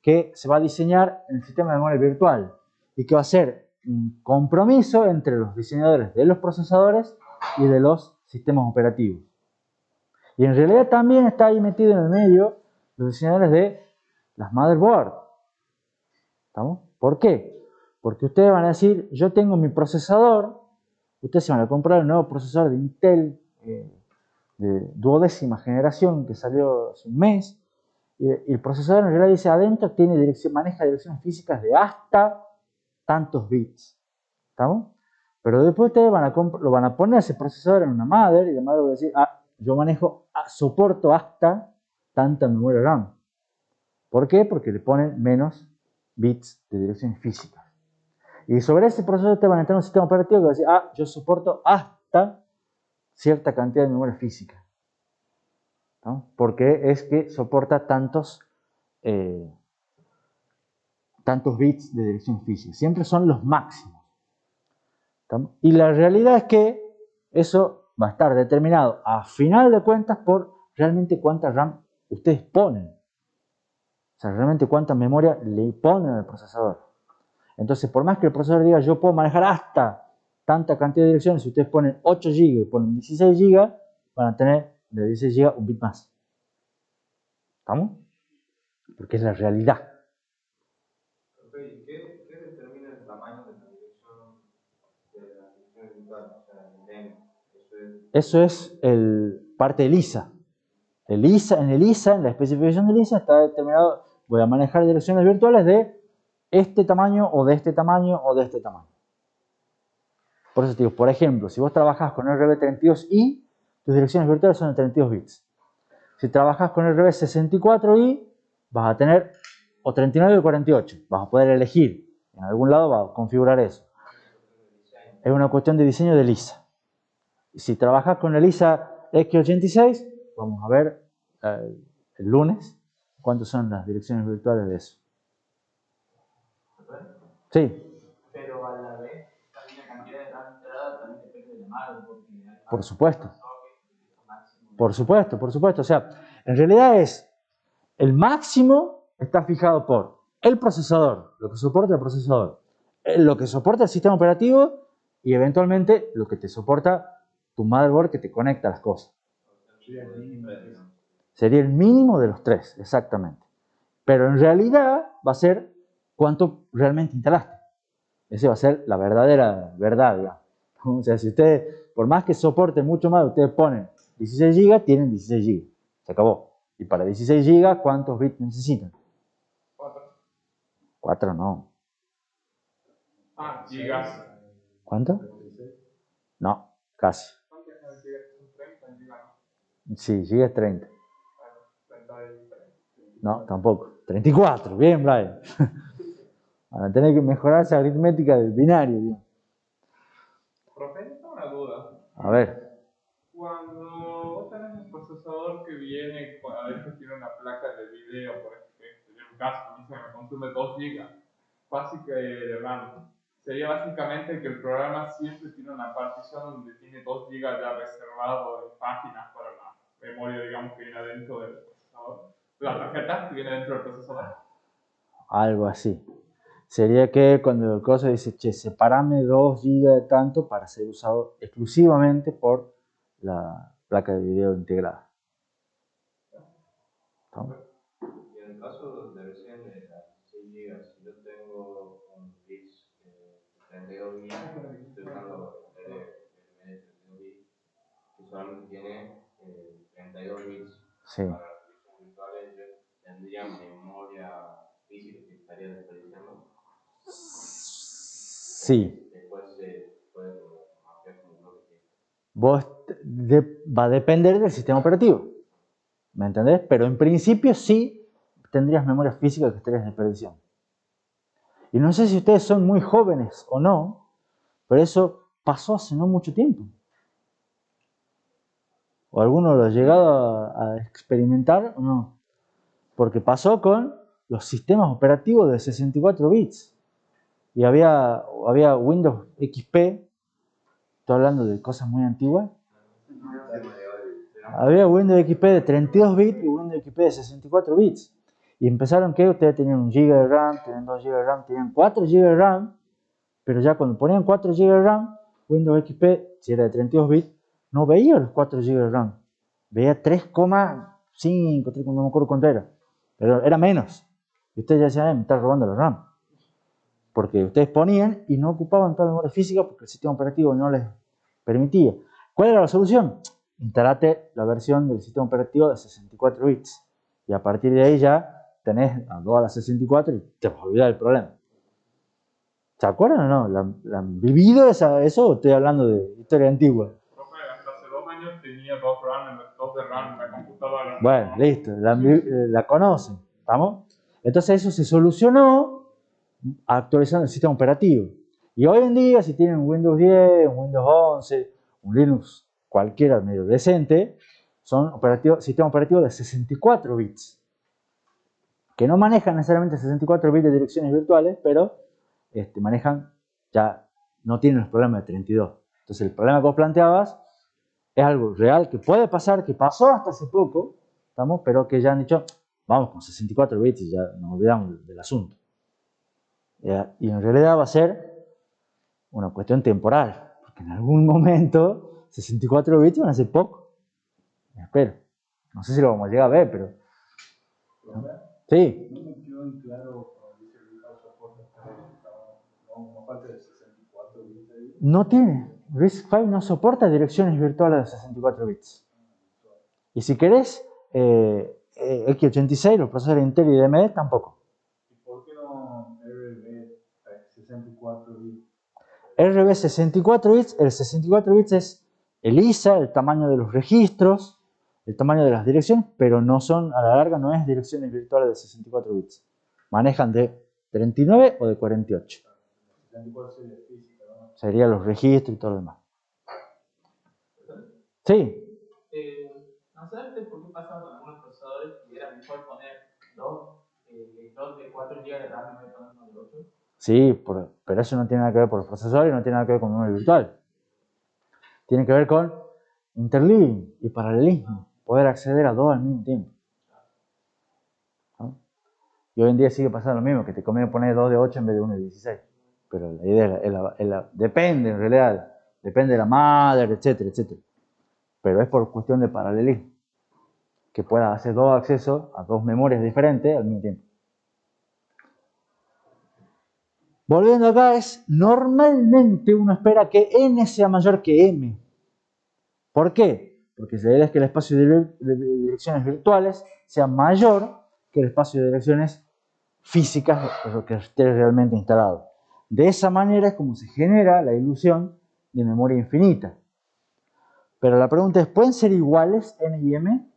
que se va a diseñar en el sistema de memoria virtual y que va a ser un compromiso entre los diseñadores de los procesadores y de los sistemas operativos. Y en realidad también está ahí metido en el medio los diseñadores de las motherboard. ¿Estamos? ¿Por qué? Porque ustedes van a decir, yo tengo mi procesador, ustedes se van a comprar el nuevo procesador de Intel de 12ª generación que salió hace un mes, y el procesador en realidad dice adentro tiene maneja direcciones físicas de hasta tantos bits. ¿Estamos? Pero después ustedes lo van a poner ese procesador en una mother y la mother va a decir, yo soporto hasta tanta memoria RAM. ¿Por qué? Porque le ponen menos bits de direcciones físicas. Y sobre ese procesador te van a entrar un sistema operativo que va a decir, yo soporto hasta cierta cantidad de memoria física, ¿no? Porque es que soporta tantos bits de dirección física. Siempre son los máximos. ¿Estamos? Y la realidad es que eso va a estar determinado a final de cuentas por realmente cuánta RAM ustedes ponen. O sea, realmente cuánta memoria le ponen al procesador. Entonces, por más que el procesador diga yo puedo manejar hasta tanta cantidad de direcciones, si ustedes ponen 8 GB y ponen 16 GB, van a tener de 16 GB un bit más. ¿Estamos? Porque es la realidad. Okay. ¿Qué determina el tamaño de la dirección virtual? O sea, el length. Eso es parte del ISA. En el ISA, en la especificación del ISA, está determinado, voy a manejar direcciones virtuales de este tamaño o de este tamaño o de este tamaño. Por eso te digo, por ejemplo, si vos trabajás con RB32i, tus direcciones virtuales son de 32 bits. Si trabajas con RB64i, vas a tener o 39 o 48. Vas a poder elegir. En algún lado vas a configurar eso. Es una cuestión de diseño del ISA. Si trabajas con el ISA X86, vamos a ver el lunes cuántas son las direcciones virtuales de eso. Sí. Pero a la vez, también la cantidad de RAM entrada también depende de la madre. Por supuesto. Por supuesto. O sea, en realidad el máximo está fijado por el procesador, lo que soporta el procesador, lo que soporta el sistema operativo y eventualmente lo que te soporta tu motherboard que te conecta a las cosas. Sería el mínimo de los tres, exactamente. Pero en realidad va a ser cuánto realmente instalaste. Esa va a ser la verdadera verdad, digamos. O sea, si ustedes, por más que soporten mucho más, ustedes ponen 16 GB, tienen 16 GB. Se acabó. Y para 16 GB, ¿cuántos bits necesitan? 4. 4 no. Gigas. ¿Cuánto? No, casi. ¿Cuántas gigas son? 30 gigas. Sí, GB es 30. 30 de diferencia. No, tampoco. 34, bien, Brian. Van a tener que mejorar esa aritmética del binario, digamos. Profe, yo tengo una duda. A ver. Cuando vos tenés un procesador que viene, a veces tiene una placa de video, por ejemplo, en un caso, a mí se me consume 2 GB básica de RAM. Sería básicamente que el programa siempre tiene una partición donde tiene 2 GB ya reservado en páginas para la memoria, digamos, que viene adentro del procesador. La tarjeta que viene dentro del procesador. Algo así. Sería que cuando el cosa dice, che, separame 2 GB de tanto para ser usado exclusivamente por la placa de video integrada. ¿Estamos? Y en el caso de recién de las 6 GB, si yo tengo un bits de 32 GB, estoy usando el de 32 GB, que solamente tiene 32 bits. Sí. Para las direcciones virtuales tendrían memoria física que estaría desperdiciando. Sí. Después se puede mapear como bloque. Va a depender del sistema operativo. ¿Me entendés? Pero en principio sí tendrías memoria física que estarías desperdiciando. Y no sé si ustedes son muy jóvenes o no, pero eso pasó hace no mucho tiempo. ¿O alguno lo ha llegado a experimentar o no? Porque pasó con los sistemas operativos de 64 bits. Y había Windows XP, estoy hablando de cosas muy antiguas. Había Windows XP de 32 bits y Windows XP de 64 bits. Y empezaron que ustedes tenían 1 GB de RAM, tenían 2 GB de RAM, tenían 4 GB de RAM, pero ya cuando ponían 4 GB de RAM, Windows XP, si era de 32 bits, no veía los 4 GB de RAM. Veía 3,5, no me acuerdo cuánto era, pero era menos. Y ustedes ya decían, me están robando la RAM. Porque ustedes ponían y no ocupaban toda la memoria física porque el sistema operativo no les permitía. ¿Cuál era la solución? Instalate la versión del sistema operativo de 64 bits. Y a partir de ahí ya tenés a todas las 64 y te vas a olvidar del problema. ¿Se acuerdan o no? ¿La han vivido eso o estoy hablando de historia antigua? Profe, hasta hace 2 años tenía 2 de RAM en la computadora. Bueno, listo, la conocen, ¿estamos? Entonces eso se solucionó actualizando el sistema operativo. Y hoy en día, si tienen un Windows 10, un Windows 11, un Linux cualquiera medio decente, son sistemas operativos de 64 bits. Que no manejan necesariamente 64 bits de direcciones virtuales, pero manejan, ya no tienen los problemas de 32. Entonces el problema que vos planteabas es algo real que puede pasar, que pasó hasta hace poco, ¿estamos? Pero que ya han dicho, vamos con 64 bits y ya nos olvidamos del asunto. Y en realidad va a ser una cuestión temporal, porque en algún momento 64 bits van a ser poco. Espero. No sé si lo vamos a llegar a ver, pero... Sí. No me quedó en claro cuando dice RISC-V soporta no falta de 64 bits ahí. No tiene. RISC-V no soporta direcciones virtuales de 64 bits. Y si querés, x86, los procesadores Intel y AMD tampoco. ¿Y por qué no RB 64 bits? RB 64 bits, el 64 bits es el ISA, el tamaño de los registros, el tamaño de las direcciones, pero no son, a la larga no es direcciones virtuales de 64 bits. Manejan de 39 o de 48. 64 sería física, ¿no? Serían los registros y todo lo demás. Sí. No sé por qué pasa con algunos procesadores que era mejor poner dos de 4 GB de RAM en vez de poner uno de 8. Sí, pero eso no tiene nada que ver por el procesador y no tiene nada que ver con memoria virtual. Tiene que ver con interleaving y paralelismo. Poder acceder a dos al mismo tiempo. ¿No? Y hoy en día sigue pasando lo mismo, que te conviene poner 2 de 8 en vez de 1 de 16. Pero la idea depende en realidad. Depende de la madre, etcétera, etcétera. Pero es por cuestión de paralelismo. Que pueda hacer dos accesos a dos memorias diferentes al mismo tiempo. Volviendo acá, normalmente uno espera que n sea mayor que m. ¿Por qué? Porque la idea es que el espacio de direcciones virtuales sea mayor que el espacio de direcciones físicas, lo que esté realmente instalado. De esa manera es como se genera la ilusión de memoria infinita. Pero la pregunta es, ¿pueden ser iguales n y m?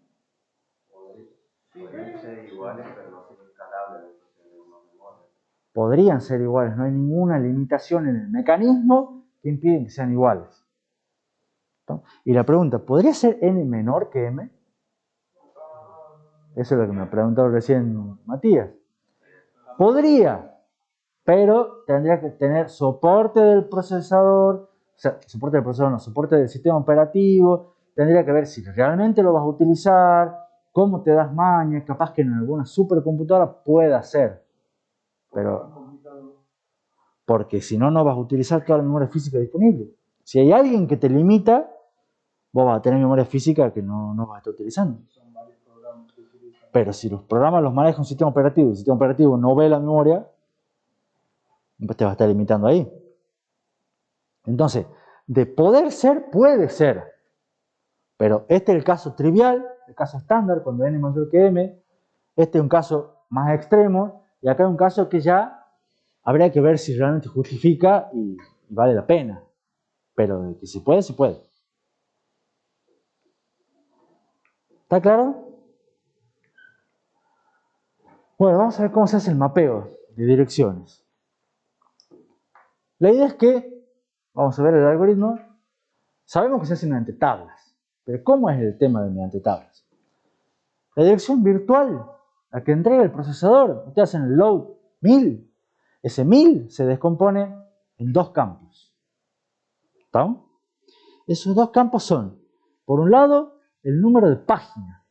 Podrían ser iguales, pero no son escalables en una memoria. Podrían ser iguales, no hay ninguna limitación en el mecanismo que impide que sean iguales. ¿No? Y la pregunta, ¿podría ser n menor que m? Eso es lo que me ha preguntado recién Matías. Podría, pero tendría que tener soporte del procesador, o sea, soporte del procesador no, soporte del sistema operativo, tendría que ver si realmente lo vas a utilizar, cómo te das maña, capaz que en alguna supercomputadora pueda ser, pero porque si no, no vas a utilizar toda la memoria física disponible. Si hay alguien que te limita, vos vas a tener memoria física que no vas a estar utilizando. Pero si los programas los maneja un sistema operativo y el sistema operativo no ve la memoria, pues te va a estar limitando ahí. Entonces, de poder ser, puede ser. Pero este es el caso trivial, el caso estándar, cuando n es mayor que m. Este es un caso más extremo, y acá es un caso que ya habría que ver si realmente justifica y vale la pena. Pero que si puede, se puede. ¿Está claro? Bueno, vamos a ver cómo se hace el mapeo de direcciones. La idea es que, vamos a ver el algoritmo, sabemos que se hace mediante tablas. Pero ¿cómo es el tema de mediante tablas? La dirección virtual, la que entrega el procesador, ustedes hacen el load 1000. Ese 1000 se descompone en dos campos. ¿Estamos? Esos dos campos son, por un lado, el número de página,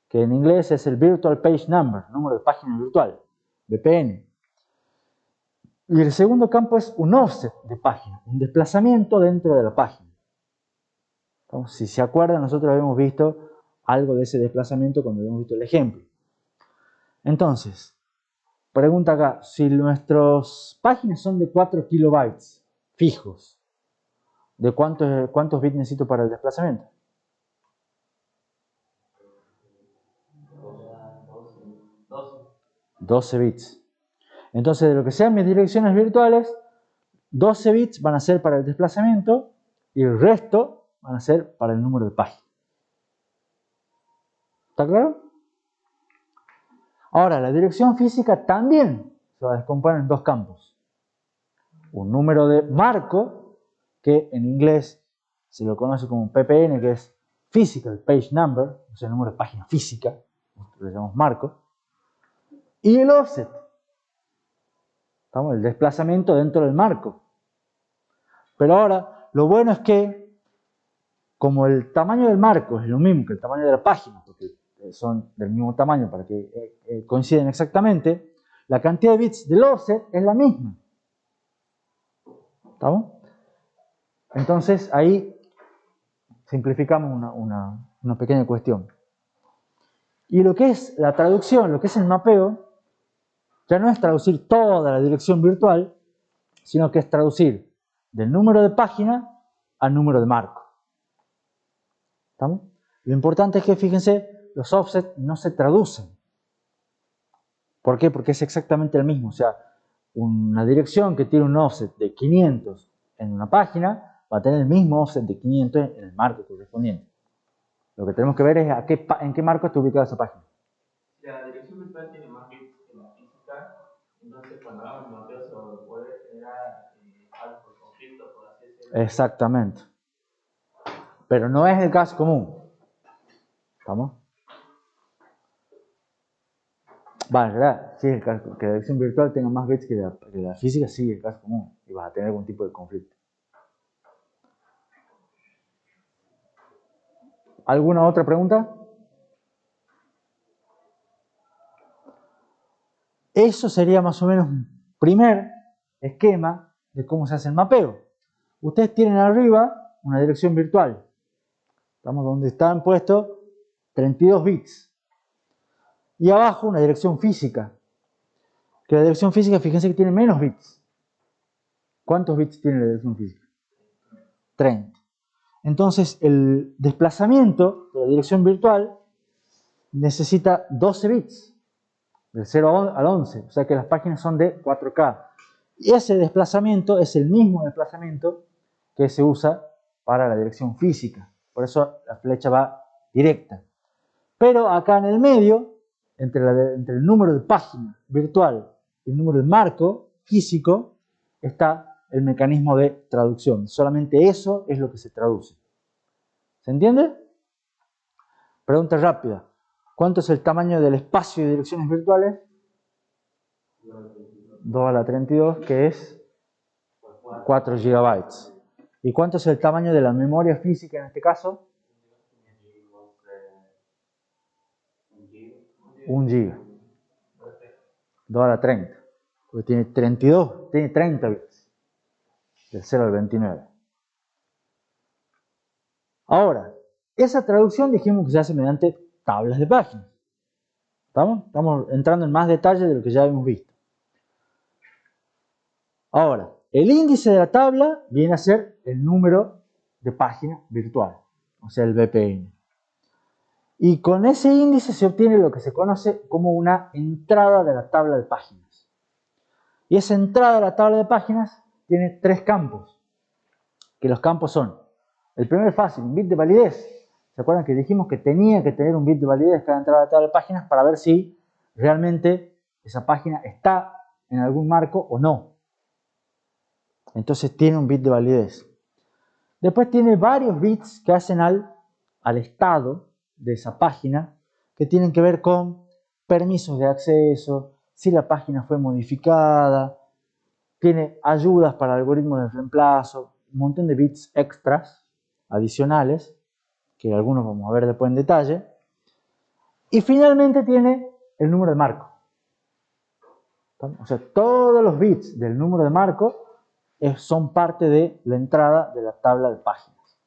que en inglés es el Virtual Page Number, número de página virtual, VPN. Y el segundo campo es un offset de página, un desplazamiento dentro de la página. Entonces, si se acuerdan, nosotros habíamos visto algo de ese desplazamiento cuando habíamos visto el ejemplo. Entonces, pregunta acá, si nuestras páginas son de 4 kilobytes fijos, ¿de cuántos bits necesito para el desplazamiento? 12 bits. Entonces, de lo que sean mis direcciones virtuales, 12 bits van a ser para el desplazamiento y el resto van a ser para el número de página. ¿Está claro? Ahora, la dirección física también se va a descomponer en dos campos. Un número de marco, que en inglés se lo conoce como un PPN, que es Physical Page Number, o sea, el número de página física, lo llamamos marco, y el offset, ¿estamos? El desplazamiento dentro del marco. Pero ahora, lo bueno es que, como el tamaño del marco es lo mismo que el tamaño de la página, porque son del mismo tamaño para que coinciden exactamente, la cantidad de bits del offset es la misma. ¿Estamos? Entonces, ahí simplificamos una pequeña cuestión. Y lo que es la traducción, lo que es el mapeo, ya no es traducir toda la dirección virtual, sino que es traducir del número de página al número de marco. ¿Estamos? Lo importante es que, fíjense, los offsets no se traducen. ¿Por qué? Porque es exactamente el mismo. O sea, una dirección que tiene un offset de 500 en una página va a tener el mismo offset de 500 en el marco correspondiente. Lo que tenemos que ver es en qué marco está ubicada esa página. Si la dirección virtual tiene más bits que la física, entonces cuando hagamos el mapeo se puede generar algo de conflicto, por así decirlo. Exactamente. Pero no es el caso común. ¿Estamos? Vale, ¿verdad? Sí, el caso, que la dirección virtual tenga más bits que la física, sí, es el caso común. Y vas a tener algún tipo de conflicto. ¿Alguna otra pregunta? Eso sería más o menos un primer esquema de cómo se hace el mapeo. Ustedes tienen arriba una dirección virtual. Estamos donde están puestos 32 bits. Y abajo una dirección física. Que la dirección física, fíjense que tiene menos bits. ¿Cuántos bits tiene la dirección física? 30. Entonces, el desplazamiento de la dirección virtual necesita 12 bits. Del 0 al 11. O sea que las páginas son de 4K. Y ese desplazamiento es el mismo desplazamiento que se usa para la dirección física. Por eso la flecha va directa. Pero acá en el medio, entre el número de página virtual y el número de marco físico, está el mecanismo de traducción. Solamente eso es lo que se traduce. ¿Se entiende? Pregunta rápida. ¿Cuánto es el tamaño del espacio de direcciones virtuales? 2 a la 32, que es 4 GB. ¿Y cuánto es el tamaño de la memoria física en este caso? 1 GB. 2 a la 30. Porque tiene 32, tiene 30 bits. Del 0 al 29. Ahora, esa traducción dijimos que se hace mediante tablas de páginas. ¿Estamos? Estamos entrando en más detalle de lo que ya hemos visto. Ahora, el índice de la tabla viene a ser el número de página virtual. o sea el VPN. Y con ese índice se obtiene lo que se conoce como una entrada de la tabla de páginas. Y esa entrada de la tabla de páginas tiene 3 campos, que los campos son, el primero es fácil, un bit de validez. ¿Se acuerdan que dijimos que tenía que tener un bit de validez cada entrada de la tabla de páginas para ver si realmente esa página está en algún marco o no? Entonces tiene un bit de validez. Después tiene varios bits que hacen al estado de esa página, que tienen que ver con permisos de acceso, si la página fue modificada, tiene ayudas para algoritmos de reemplazo, un montón de bits extras, adicionales, que algunos vamos a ver después en detalle. Y finalmente tiene el número de marco. O sea, todos los bits del número de marco son parte de la entrada de la tabla de páginas.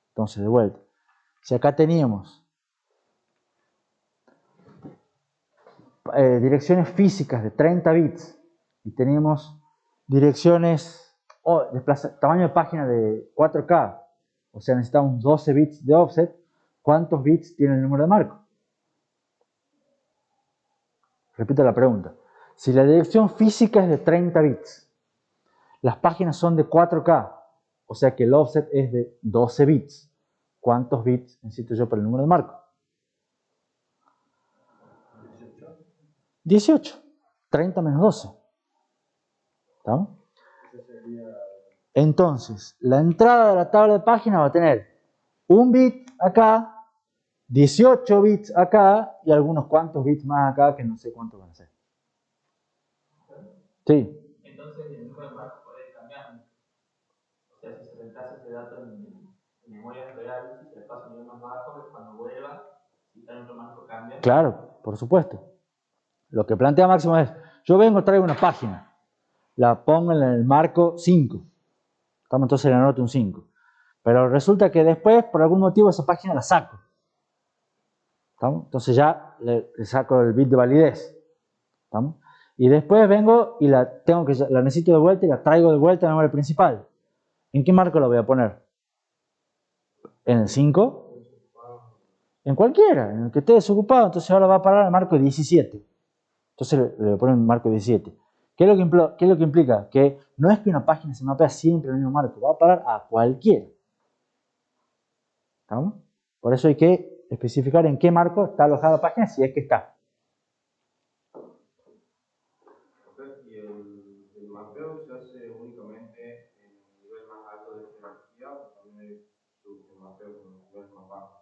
Entonces, de vuelta, si acá teníamos direcciones físicas de 30 bits y teníamos direcciones, tamaño de página de 4K, o sea, necesitamos 12 bits de offset, ¿cuántos bits tiene el número de marco? Repito la pregunta. Si la dirección física es de 30 bits, las páginas son de 4K, o sea que el offset es de 12 bits, ¿cuántos bits necesito yo para el número de marco? 18. 30 menos 12. ¿Estamos? Entonces, la entrada de la tabla de páginas va a tener un bit acá, 18 bits acá y algunos cuantos bits más acá que no sé cuántos van a ser. Sí. Entonces el número de marco puede cambiar. O sea, si se reemplaza ese dato en memoria real, si se le pasa un nivel más bajo, cuando vuelva, si está en otro marco cambia. Claro, por supuesto. Lo que plantea Máximo es, yo vengo, traigo una página, la pongo en el marco 5. Entonces le anoto un 5. Pero resulta que después, por algún motivo, esa página la saco. ¿Estamos? Entonces ya le saco el bit de validez. ¿Estamos? Y después vengo y la necesito de vuelta y la traigo de vuelta a la memoria principal. ¿En qué marco la voy a poner? ¿En el 5? En cualquiera, en el que esté desocupado. Entonces ahora va a parar al marco 17. Entonces le voy a poner un marco 17. ¿Qué es lo que implica? Que no es que una página se mapea siempre en el mismo marco, va a parar a cualquiera. ¿Estamos? Por eso hay que especificar en qué marco está alojada la página, si es que está. ¿Y el mapeo se hace únicamente en el nivel más alto de jerarquía o también hay mapeo con niveles más bajos?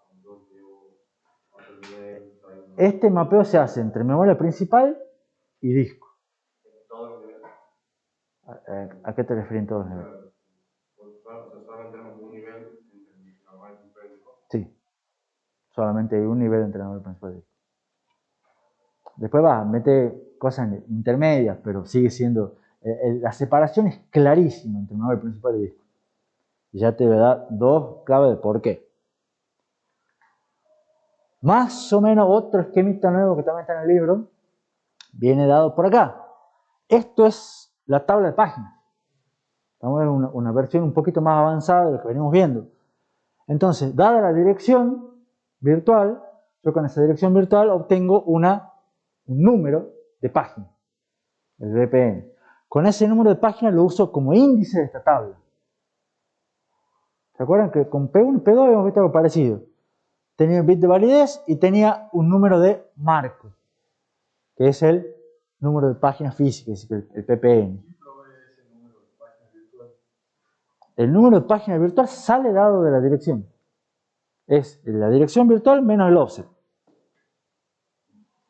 Otro nivel, Este mapeo se hace entre memoria principal y disco. ¿todos los niveles? ¿A qué te refieres en todos los niveles? Solamente tenemos un nivel entre el normal y el disco. Sí, solamente hay un nivel entre memoria principal y disco. Después mete cosas intermedias, pero sigue siendo... la separación es clarísima entre memoria principal y disco. Y ya te da 2 claves de por qué. Más o menos otro esquemita nuevo que también está en el libro, viene dado por acá. Esto es la tabla de páginas. Vamos a ver una versión un poquito más avanzada de lo que venimos viendo. Entonces, dada la dirección virtual, yo con esa dirección virtual obtengo un número de página, el VPN. Con ese número de página lo uso como índice de esta tabla. ¿Se acuerdan que con P1 y P2 habíamos visto algo parecido? Tenía el bit de validez y tenía un número de marco, que es el número de páginas físicas, el PPN. El número de páginas virtual sale dado de la dirección. Es la dirección virtual menos el offset.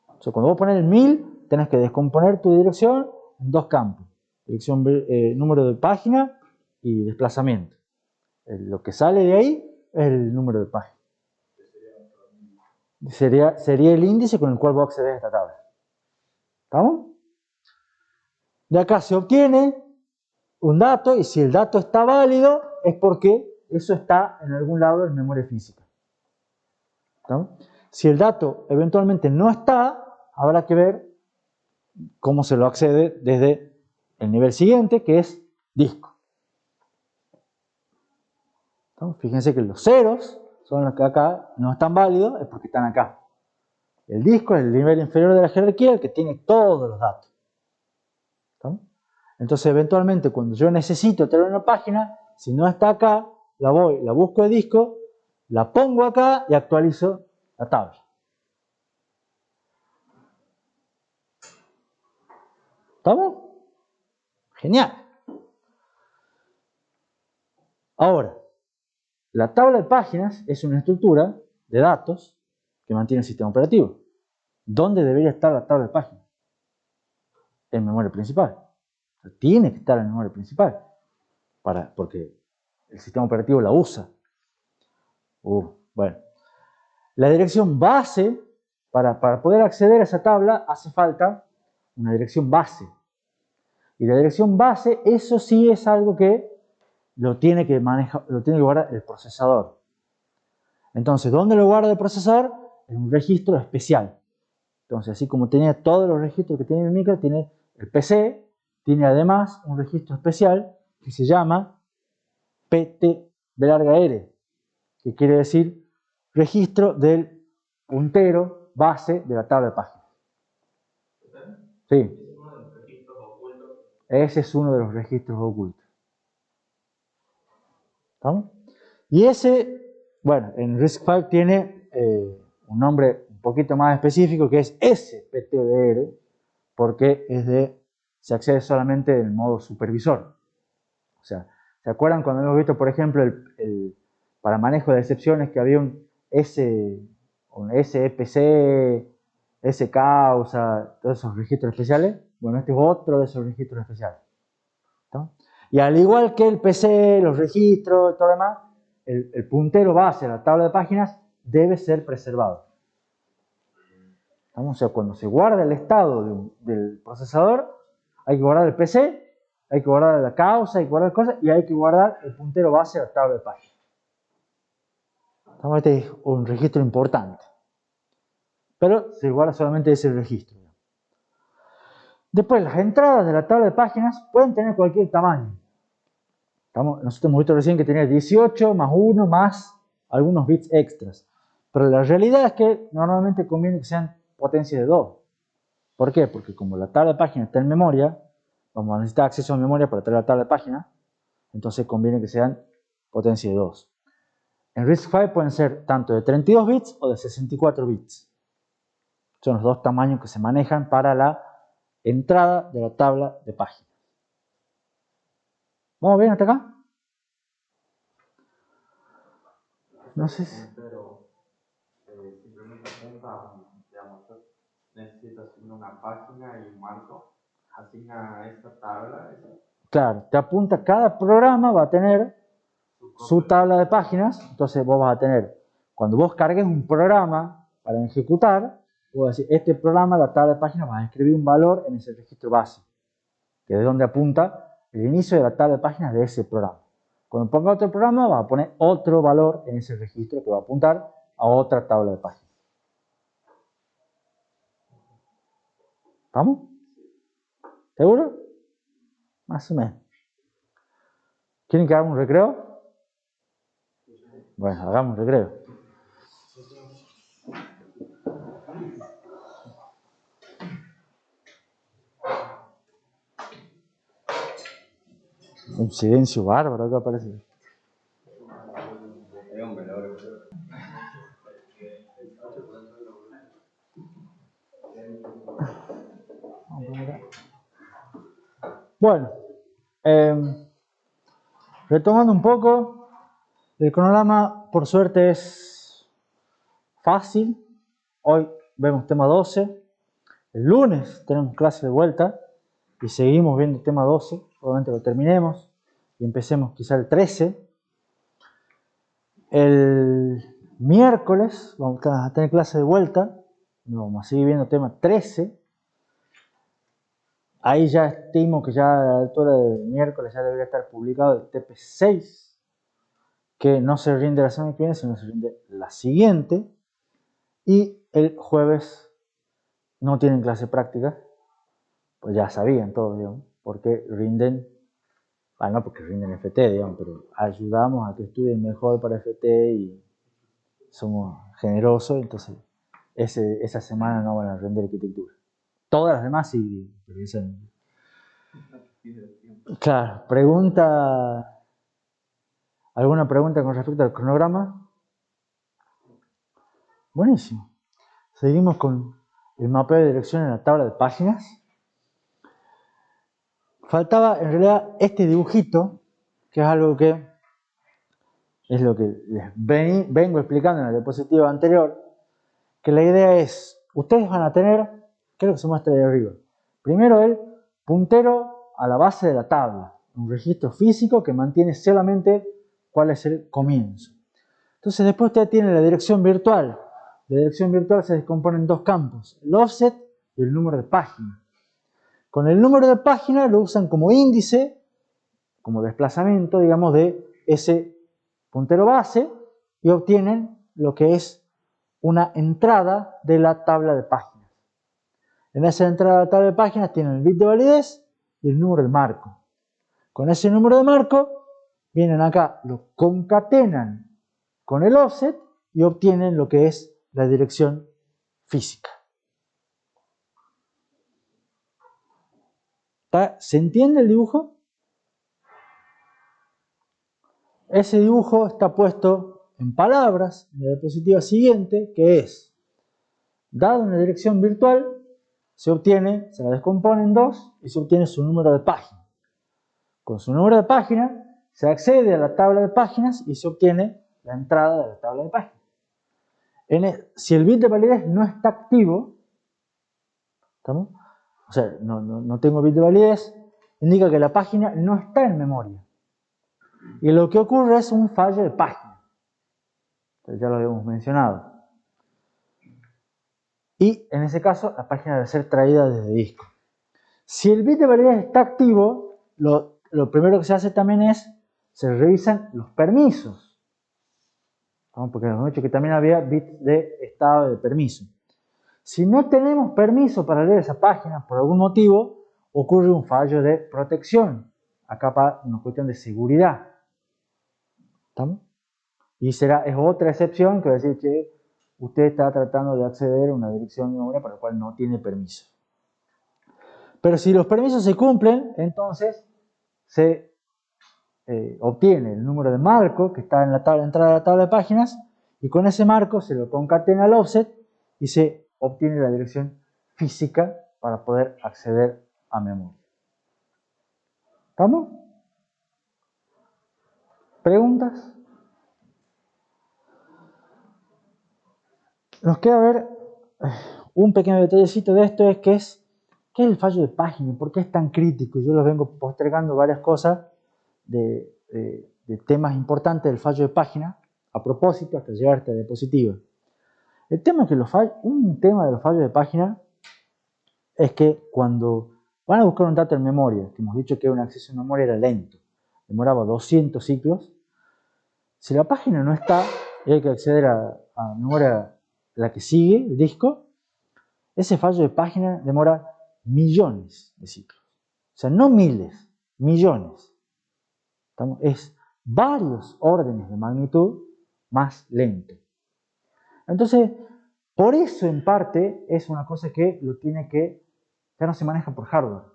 O sea, cuando vos pones el 1000, tenés que descomponer tu dirección en 2 campos. Número de página y desplazamiento. Lo que sale de ahí es el número de página. Sería el índice con el cual vos accedes a esta tabla. ¿Estamos? De acá se obtiene un dato y si el dato está válido es porque eso está en algún lado en memoria física. ¿Estamos? Si el dato eventualmente no está, habrá que ver cómo se lo accede desde el nivel siguiente, que es disco. ¿Estamos? Fíjense que los ceros son los que acá no están válidos, es porque están acá. El disco es el nivel inferior de la jerarquía, el que tiene todos los datos. ¿Está? Entonces, eventualmente, cuando yo necesito tener una página, si no está acá, la busco de disco, la pongo acá y actualizo la tabla. ¿Estamos? Genial. Ahora, la tabla de páginas es una estructura de datos que mantiene el sistema operativo. ¿Dónde debería estar la tabla de páginas? En memoria principal. O sea, tiene que estar en memoria principal. Porque el sistema operativo la usa. Bueno. La dirección base, para poder acceder a esa tabla, hace falta una dirección base. Y la dirección base, eso sí es algo que lo tiene que guardar el procesador. Entonces, ¿dónde lo guarda el procesador? En un registro especial. Entonces, así como tenía todos los registros que tiene el micro, tiene el PC, tiene además un registro especial que se llama PT de larga R, que quiere decir registro del puntero base de la tabla de páginas. Sí. Ese es uno de los registros ocultos. ¿Estamos? Y ese, bueno, en RISC-V tiene un nombre un poquito más específico que es SPTBR, porque se accede solamente en modo supervisor. O sea, ¿se acuerdan cuando hemos visto, por ejemplo, para manejo de excepciones que había un SEPC, SCausa, todos esos registros especiales? Bueno, este es otro de esos registros especiales. ¿Está? Y al igual que el PC, los registros y todo lo demás, el puntero base a la tabla de páginas debe ser preservado. ¿Está? O sea, cuando se guarda el estado del procesador, hay que guardar el PC, hay que guardar la causa, hay que guardar cosas y hay que guardar el puntero base a la tabla de páginas. Este es un registro importante. Pero se guarda solamente ese registro. Después, las entradas de la tabla de páginas pueden tener cualquier tamaño. Nosotros hemos visto recién que tenía 18 más 1 más algunos bits extras. Pero la realidad es que normalmente conviene que sean potencia de 2. ¿Por qué? Porque como la tabla de páginas está en memoria, vamos a necesitar acceso a memoria para traer la tabla de páginas, entonces conviene que sean potencia de 2. En RISC-V pueden ser tanto de 32 bits o de 64 bits. Son los dos tamaños que se manejan para la entrada de la tabla de páginas. ¿Vamos bien hasta acá? No sé si... Pero simplemente apunta, digamos, necesito asignar una página y un marco, asigna esta tabla. Claro, te apunta, cada programa va a tener su tabla de páginas, entonces vos vas a tener, cuando vos cargues un programa para ejecutar, vos vas a decir, este programa, la tabla de páginas, vas a escribir un valor en ese registro base, que es donde apunta el inicio de la tabla de páginas de ese programa. Cuando ponga otro programa, vas a poner otro valor en ese registro que va a apuntar a otra tabla de páginas. ¿Estamos? ¿Seguro? Más o menos. ¿Quieren que hagamos un recreo? Bueno, hagamos un recreo. Un silencio bárbaro acá parece. Bueno, retomando un poco, el cronograma por suerte es fácil. Hoy vemos tema 12. El lunes tenemos clase de vuelta y seguimos viendo el tema 12. Probablemente lo terminemos y empecemos quizá el 13. El miércoles vamos a tener clase de vuelta. Vamos a seguir viendo el tema 13. Ahí ya estimo que ya a la altura del miércoles ya debería estar publicado el TP6, que no se rinde la semana que viene, sino se rinde la siguiente. Y el jueves no tienen clase práctica, pues ya sabían todos, digamos, porque rinden, no porque rinden FT, digamos, pero ayudamos a que estudien mejor para FT y somos generosos, entonces esa semana no van a render arquitectura. Todas las demás sí, pero esa no. Claro, ¿alguna pregunta con respecto al cronograma? Buenísimo. Seguimos con el mapeo de dirección en la tabla de páginas. Faltaba en realidad este dibujito, que es algo que es lo que les vengo explicando en la diapositiva anterior, que la idea es, ustedes van a tener, creo que se muestra ahí arriba, primero el puntero a la base de la tabla, un registro físico que mantiene solamente cuál es el comienzo. Entonces después usted tiene la dirección virtual. La dirección virtual se descompone en dos campos, el offset y el número de página. Con el número de página lo usan como índice, como desplazamiento, digamos, de ese puntero base y obtienen lo que es una entrada de la tabla de páginas. En esa entrada de la tabla de páginas tienen el bit de validez y el número de marco. Con ese número de marco vienen acá, lo concatenan con el offset y obtienen lo que es la dirección física. ¿Se entiende el dibujo? Ese dibujo está puesto en palabras en la diapositiva siguiente, que es, dada una dirección virtual, se la descompone en dos y se obtiene su número de página. Con su número de página se accede a la tabla de páginas y se obtiene la entrada de la tabla de páginas. Si el bit de validez no está activo, ¿estamos? O sea, no tengo bit de validez, indica que la página no está en memoria. Y lo que ocurre es un fallo de página. Entonces ya lo habíamos mencionado. Y en ese caso, la página debe ser traída desde disco. Si el bit de validez está activo, lo primero que se hace también es, se revisan los permisos. ¿No? Porque hemos dicho que también había bits de estado de permiso. Si no tenemos permiso para leer esa página, por algún motivo, ocurre un fallo de protección. Acá para una cuestión de seguridad. ¿Estamos? Y es otra excepción que va a decir que usted está tratando de acceder a una dirección de memoria para la cual no tiene permiso. Pero si los permisos se cumplen, entonces se obtiene el número de marco que está en la entrada de la tabla de páginas y con ese marco se lo concatena al offset y se obtiene la dirección física para poder acceder a memoria. ¿Estamos? ¿Preguntas? Nos queda ver un pequeño detallecito de esto, ¿qué es el fallo de página? ¿Por qué es tan crítico? Yo les vengo postergando varias cosas de temas importantes del fallo de página a propósito hasta llegar a esta diapositiva. El tema es que un tema de los fallos de página es que cuando van a buscar un dato en memoria, que hemos dicho que un acceso en memoria era lento, demoraba 200 ciclos, si la página no está y hay que acceder a memoria la que sigue, el disco, ese fallo de página demora millones de ciclos. O sea, no miles, millones. Es varios órdenes de magnitud más lento. Entonces, por eso en parte es una cosa que ya no se maneja por hardware.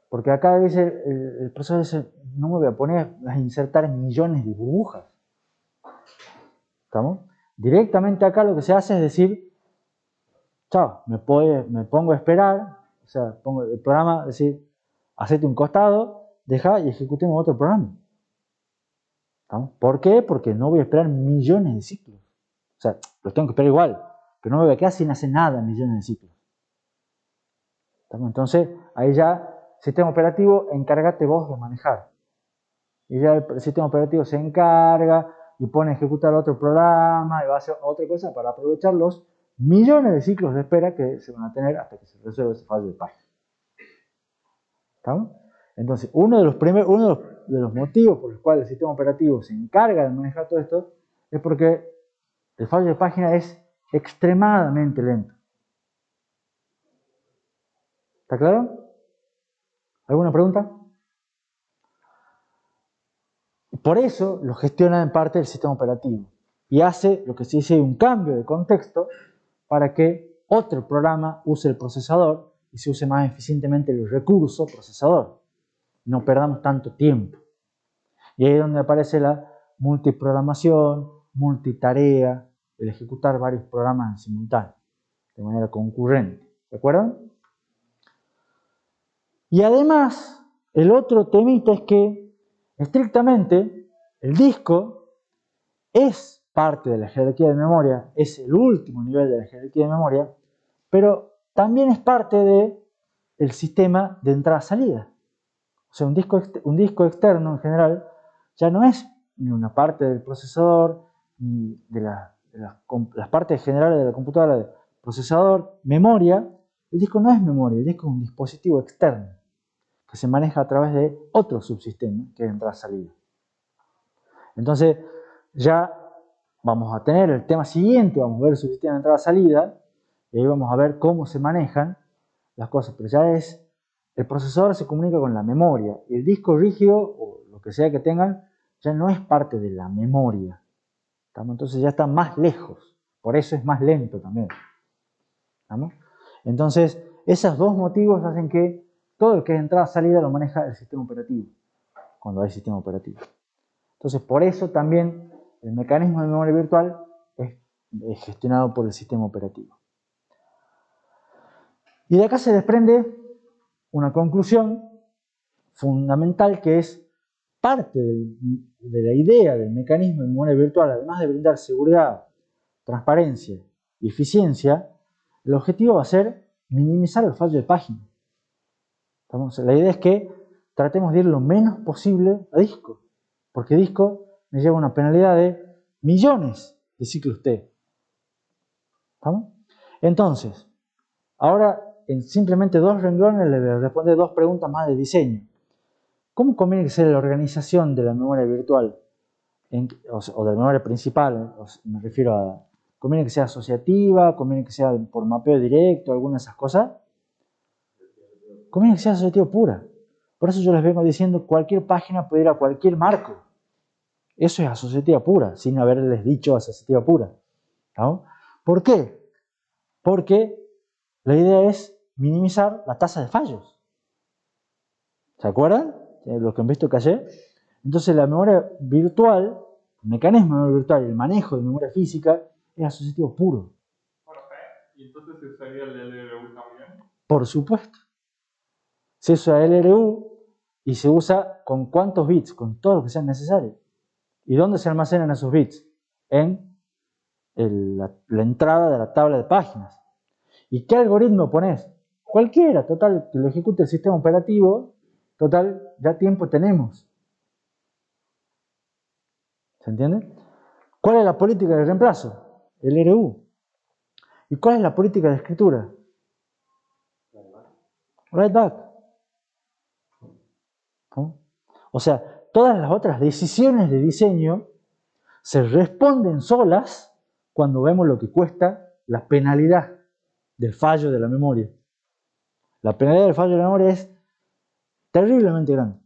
Porque acá dice, el procesador dice, no me voy a poner a insertar millones de burbujas. ¿Estamos? Directamente acá lo que se hace es decir, chao, me pongo a esperar, o sea, pongo el programa, decir, hacete un costado, deja y ejecutemos otro programa. ¿Estamos? ¿Por qué? Porque no voy a esperar millones de ciclos. O sea, los tengo que esperar igual, pero no me voy a quedar sin hacer nada millones de ciclos. ¿Estamos? Entonces, ahí ya, sistema operativo, encárgate vos de manejar. Y ya el sistema operativo se encarga y pone a ejecutar otro programa y va a hacer otra cosa para aprovechar los millones de ciclos de espera que se van a tener hasta que se resuelva ese fallo de página. ¿Estamos? Entonces, uno de los motivos por los cuales el sistema operativo se encarga de manejar todo esto es porque el fallo de página es extremadamente lento. ¿Está claro? ¿Alguna pregunta? Por eso lo gestiona en parte el sistema operativo. y hace lo que se dice un cambio de contexto para que otro programa use el procesador y se use más eficientemente el recurso procesador. No perdamos tanto tiempo. Y ahí es donde aparece la multiprogramación, multitarea, el ejecutar varios programas en simultáneo, de manera concurrente. ¿De acuerdo? Y además, el otro temita es que, estrictamente, el disco es parte de la jerarquía de memoria, es el último nivel de la jerarquía de memoria, pero también es parte del sistema de entrada-salida. O sea, un disco externo en general ya no es ni una parte del procesador, ni de las partes generales de la computadora, de procesador, memoria. El disco no es memoria, el disco es un dispositivo externo que se maneja a través de otro subsistema que es entrada-salida. Entonces, ya vamos a tener el tema siguiente, vamos a ver el subsistema de entrada-salida, y ahí vamos a ver cómo se manejan las cosas, pero ya es, el procesador se comunica con la memoria, y el disco rígido, o lo que sea que tengan, ya no es parte de la memoria. ¿Estamos? Entonces ya está más lejos, por eso es más lento también. ¿Estamos? Entonces, esos dos motivos hacen que todo lo que es entrada-salida lo maneja el sistema operativo, cuando hay sistema operativo. Entonces, por eso también el mecanismo de memoria virtual es gestionado por el sistema operativo. Y de acá se desprende una conclusión fundamental que es parte de la idea del mecanismo de memoria virtual, además de brindar seguridad, transparencia y eficiencia, el objetivo va a ser minimizar el fallo de página. La idea es que tratemos de ir lo menos posible a disco, porque disco me lleva una penalidad de millones de ciclos T. ¿Estamos? Entonces, ahora en simplemente 2 renglones le voy a responder 2 preguntas más de diseño. ¿Cómo conviene que sea la organización de la memoria virtual? O de la memoria principal, me refiero a, ¿conviene que sea asociativa? ¿Conviene que sea por mapeo directo? ¿Alguna de esas cosas? Conviene que sea asociativa pura. Por eso yo les vengo diciendo, cualquier página puede ir a cualquier marco. Eso es asociativa pura, sin haberles dicho asociativa pura. ¿No? ¿Por qué? Porque la idea es minimizar la tasa de fallos. ¿Se acuerdan? Los que han visto que ayer. Entonces la memoria virtual, el mecanismo de memoria virtual y el manejo de memoria física es asociativo puro. ¿Y entonces se usaría el LRU también? Por supuesto. Se usa el LRU y se usa con cuántos bits, con todo lo que sea necesario. ¿Y dónde se almacenan esos bits? En la entrada de la tabla de páginas. ¿Y qué algoritmo pones? Cualquiera, total, que lo ejecute el sistema operativo, total, ya tiempo tenemos. ¿Se entiende? ¿Cuál es la política de reemplazo? El LRU. ¿Y cuál es la política de escritura? Write back. ¿No? O sea, todas las otras decisiones de diseño se responden solas cuando vemos lo que cuesta la penalidad del fallo de la memoria. La penalidad del fallo de la memoria es terriblemente grande.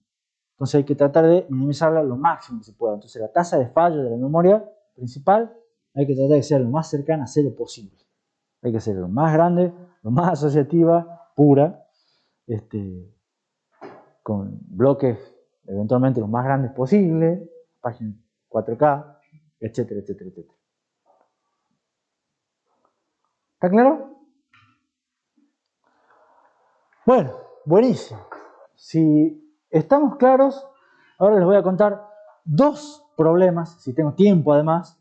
Entonces hay que tratar de minimizarla lo máximo que se pueda. Entonces la tasa de fallo de la memoria principal hay que tratar de ser lo más cercana a cero posible. Hay que ser lo más grande, lo más asociativa, pura, con bloques eventualmente los más grandes posible, páginas 4K, etcétera, etcétera, etcétera. ¿Está claro? Bueno, buenísimo. Si estamos claros, ahora les voy a contar 2 problemas, si tengo tiempo además,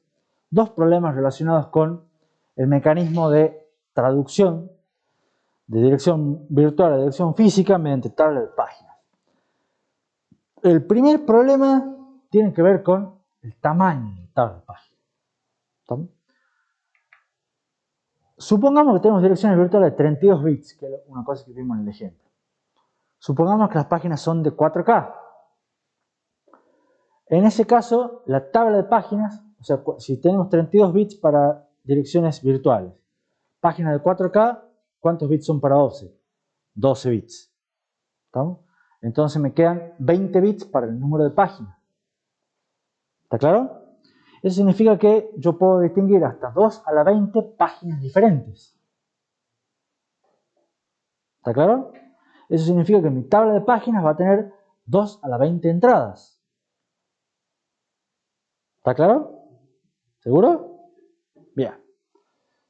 2 problemas relacionados con el mecanismo de traducción de dirección virtual a dirección física mediante tabla de páginas. El primer problema tiene que ver con el tamaño de tabla de páginas. ¿Estamos? Supongamos que tenemos direcciones virtuales de 32 bits, que es una cosa que vimos en el ejemplo. Supongamos que las páginas son de 4K. En ese caso, la tabla de páginas, o sea, si tenemos 32 bits para direcciones virtuales, página de 4K, ¿cuántos bits son para 12? 12 bits. ¿Estamos? Entonces me quedan 20 bits para el número de páginas. ¿Está claro? Eso significa que yo puedo distinguir hasta 2 a la 20 páginas diferentes. ¿Está claro? Eso significa que mi tabla de páginas va a tener 2 a la 20 entradas. ¿Está claro? ¿Seguro? Bien.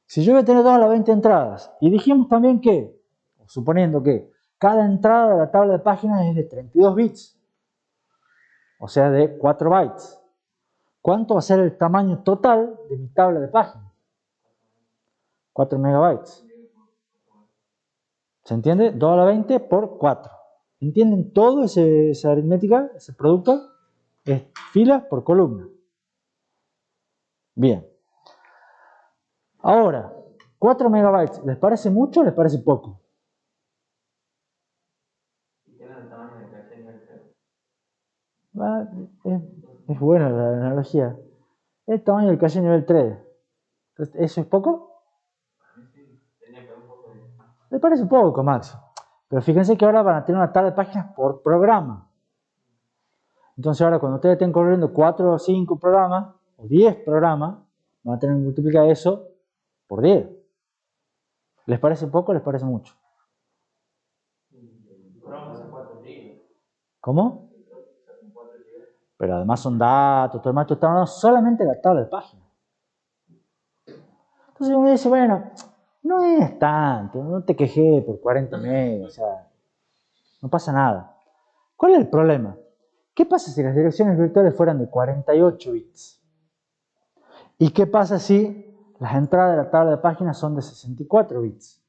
Si yo voy a tener 2 a la 20 entradas, y dijimos también que, suponiendo que cada entrada de la tabla de páginas es de 32 bits, o sea, de 4 bytes, ¿cuánto va a ser el tamaño total de mi tabla de páginas? 4 megabytes. ¿Se entiende? 2 a la 20 por 4. ¿Entienden todo esa aritmética, ese producto? Es filas por columna. Bien. Ahora, 4 megabytes, ¿les parece mucho o les parece poco? Tiene el tamaño de caché nivel 3. Es buena la analogía. El tamaño del caché nivel 3. Entonces, ¿eso es poco? A mí sí, tenía que ver un poco de... Les parece poco, Max. Pero fíjense que ahora van a tener una tabla de páginas por programa. Entonces ahora cuando ustedes estén corriendo 4 o 5 programas, o 10 programas, van a tener que multiplicar eso por 10. ¿Les parece poco o les parece mucho? Programa hace 4 GB. ¿Cómo? Pero además son datos, todo el maestro está hablando solamente de la tabla de páginas. Entonces uno dice, bueno, no es tanto, no te quejé por 40 megas, o sea, no pasa nada. ¿Cuál es el problema? ¿Qué pasa si las direcciones virtuales fueran de 48 bits? ¿Y qué pasa si las entradas de la tabla de páginas son de 64 bits?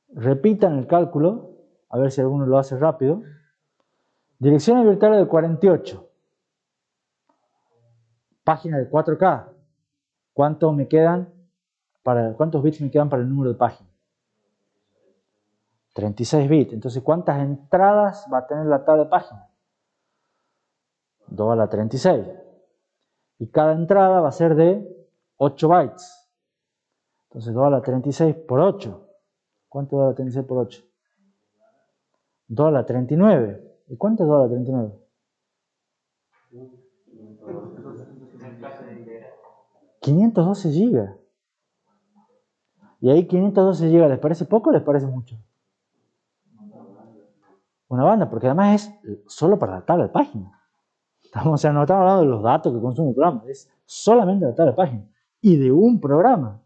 Repitan el cálculo, a ver si alguno lo hace rápido. Direcciones virtuales de 48. Páginas de 4K. ¿Cuántos bits me quedan para el número de páginas? 36 bits. Entonces, ¿cuántas entradas va a tener la tabla de páginas? 2 a la 36. Y cada entrada va a ser de 8 bytes. Entonces, 2 a la 36 por 8. ¿Cuánto es 2 a la 36 por 8? 2 a la 39. ¿Y cuánto es 2 a la 39? 512 GB. Y ahí 512 GB, ¿les parece poco o les parece mucho? Una banda, porque además es solo para la tabla de páginas. O sea, no estamos hablando de los datos que consume el programa, es solamente la tabla de páginas. Y de un programa.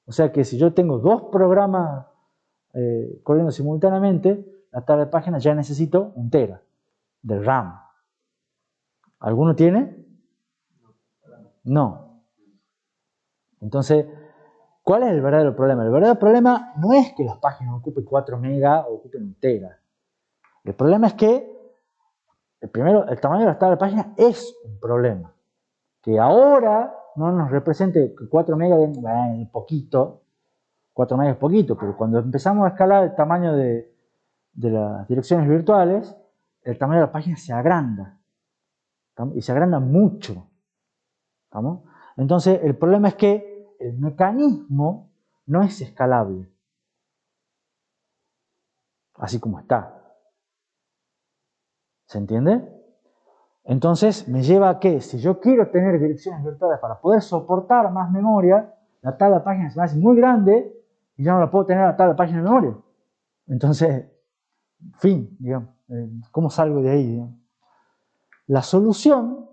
O sea que si yo tengo 2 programas corriendo simultáneamente, la tabla de páginas ya necesito 1 tera de RAM. ¿Alguno tiene? No. Entonces, ¿cuál es el verdadero problema? El verdadero problema no es que las páginas ocupen 4 megas o ocupen 1 tera. El problema es que, primero, el tamaño de las tablas de páginas es un problema. Que ahora no nos represente 4 megas de poquito, 4 megas es poquito, pero cuando empezamos a escalar el tamaño de las direcciones virtuales, el tamaño de la página se agranda. ¿Estamos? Y se agranda mucho. ¿Estamos? Entonces, el problema es que el mecanismo no es escalable. Así como está. ¿Se entiende? Entonces, me lleva a que si yo quiero tener direcciones virtuales para poder soportar más memoria, la tabla de páginas se me hace muy grande y ya no la puedo tener la tabla de páginas de memoria. Entonces, fin, digamos. ¿Cómo salgo de ahí? Digamos? La solución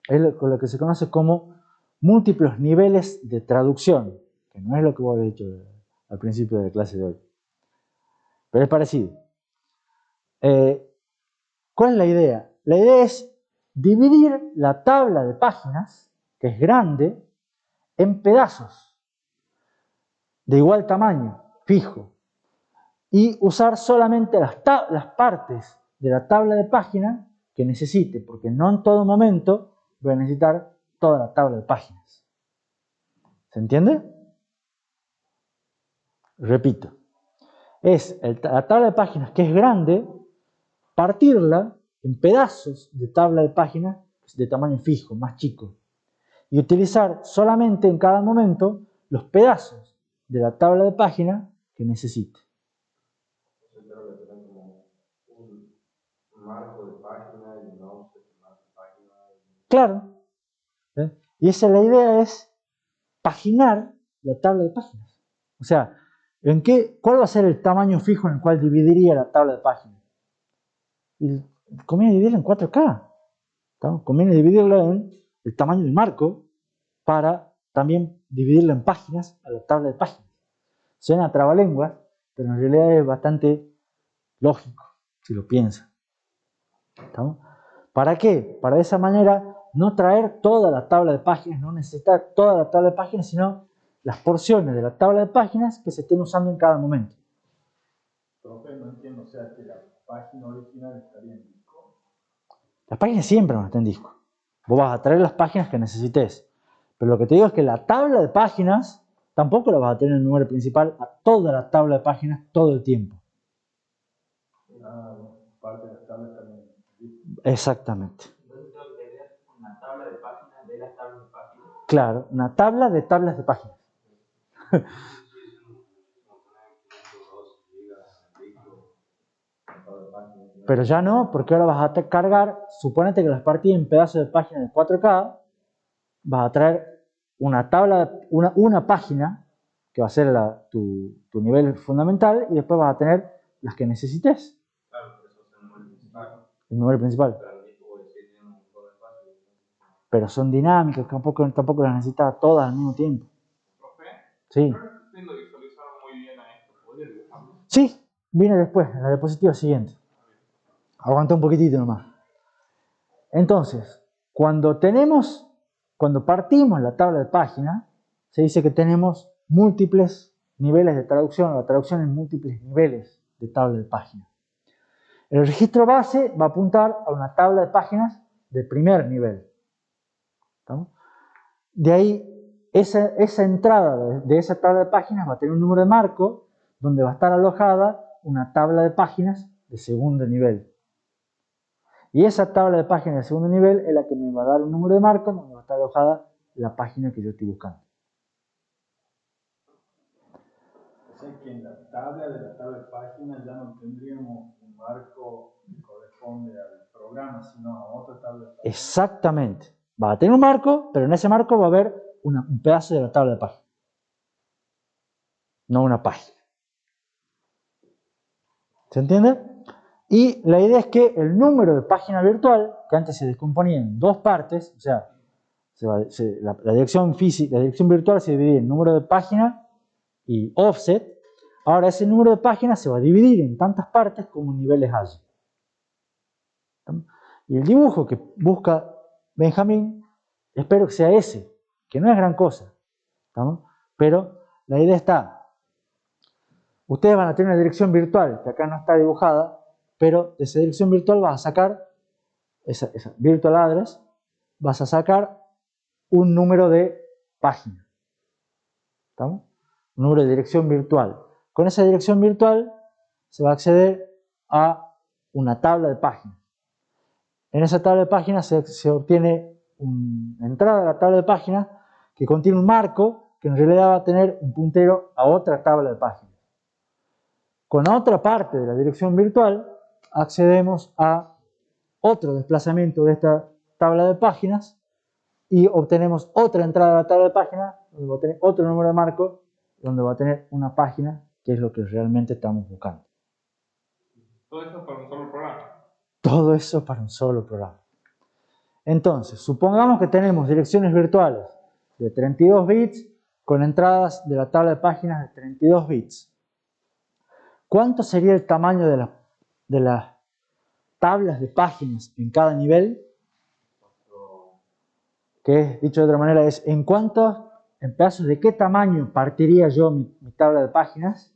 es lo que se conoce como múltiples niveles de traducción, que no es lo que vos habéis dicho al principio de la clase de hoy. Pero es parecido. ¿Cuál es la idea? La idea es dividir la tabla de páginas, que es grande, en pedazos de igual tamaño, fijo, y usar solamente las partes de la tabla de páginas que necesite, porque no en todo momento voy a necesitar toda la tabla de páginas. ¿Se entiende? Repito, es la tabla de páginas que es grande, partirla en pedazos de tabla de páginas de tamaño fijo, más chico, y utilizar solamente en cada momento los pedazos de la tabla de páginas que necesite. Creo que tienen como un marco de página y un offset de marco de página Claro. Y esa la idea es paginar la tabla de páginas. O sea, ¿cuál va a ser el tamaño fijo en el cual dividiría la tabla de páginas? Y conviene dividirla en 4K. ¿no? Conviene dividirla en el tamaño del marco para también dividirla en páginas a la tabla de páginas. Suena trabalenguas, pero en realidad es bastante lógico, si lo piensan. ¿Estamos? ¿Para qué? Para de esa manera no traer toda la tabla de páginas, no necesitar toda la tabla de páginas, sino las porciones de la tabla de páginas que se estén usando en cada momento. Profe, no entiendo, o sea que la página original estaría en disco. Las páginas siempre van a estar en disco. Vos vas a traer las páginas que necesites. Pero lo que te digo es que la tabla de páginas tampoco la vas a tener en el memoria principal a toda la tabla de páginas todo el tiempo. Parte de la tabla también. Exactamente. Entonces tengo que tener una tabla de páginas de las tablas de páginas. Claro, una tabla de tablas de páginas. Pero ya no, porque ahora vas a cargar, suponete que las partidas en pedazos de páginas de 4K, vas a traer una tabla, una página, que va a ser tu nivel fundamental, y después vas a tener las que necesites. Claro, por eso es el número principal. El número principal. Pero el disco puede ser tiene un montón de espacio. Pero son dinámicas, tampoco las necesitas todas al mismo tiempo. Profe, Sí. creo que estoy pudiendo visualizar muy bien a esto. ¿Podría dibujarlo? Sí, viene después, en la diapositiva siguiente. Aguanta un poquitito nomás. Entonces, cuando partimos la tabla de página, se dice que tenemos múltiples niveles de traducción, o la traducción en múltiples niveles de tabla de página. El registro base va a apuntar a una tabla de páginas de primer nivel. ¿Estamos? De ahí, esa entrada de esa tabla de páginas va a tener un número de marco donde va a estar alojada una tabla de páginas de segundo nivel. Y esa tabla de páginas de segundo nivel es la que me va a dar un número de marco donde va a estar alojada la página que yo estoy buscando. O sea que en la tabla de páginas ya no tendríamos un marco que corresponde al programa, sino a otra tabla de páginas. Exactamente. Va a tener un marco, pero en ese marco va a haber un pedazo de la tabla de página. No una página. ¿Se entiende? Y la idea es que el número de página virtual, que antes se descomponía en dos partes, o sea, la dirección virtual se divide en número de página y offset. Ahora ese número de páginas se va a dividir en tantas partes como niveles haya. Y el dibujo que busca Benjamín, espero que sea ese, que no es gran cosa. ¿Estamos? Pero la idea está. Ustedes van a tener una dirección virtual que acá no está dibujada, pero de esa dirección virtual vas a sacar, esa virtual address, vas a sacar un número de página. ¿Estamos? Un número de dirección virtual. Con esa dirección virtual se va a acceder a una tabla de páginas. En esa tabla de páginas se obtiene una entrada a la tabla de páginas que contiene un marco que en realidad va a tener un puntero a otra tabla de páginas. Con otra parte de la dirección virtual accedemos a otro desplazamiento de esta tabla de páginas y obtenemos otra entrada a la tabla de páginas donde va a tener otro número de marco donde va a tener una página que es lo que realmente estamos buscando. Todo eso para un solo programa. Todo eso para un solo programa. Entonces, supongamos que tenemos direcciones virtuales de 32 bits con entradas de la tabla de páginas de 32 bits. ¿Cuánto sería el tamaño de las tablas de páginas en cada nivel? Que es, dicho de otra manera, es en pedazos de qué tamaño partiría yo mi tabla de páginas.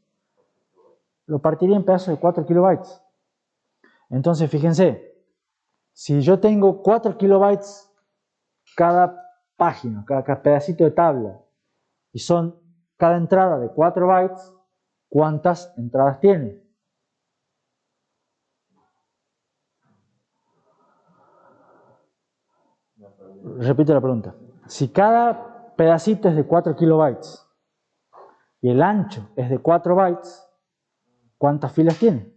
Lo partiría en pedazos de 4 kilobytes. Entonces, fíjense, si yo tengo 4 kilobytes cada página, cada pedacito de tabla, y son cada entrada de 4 bytes, ¿cuántas entradas tiene? Repito la pregunta. Si cada pedacito es de 4 kilobytes y el ancho es de 4 bytes, ¿cuántas filas tiene?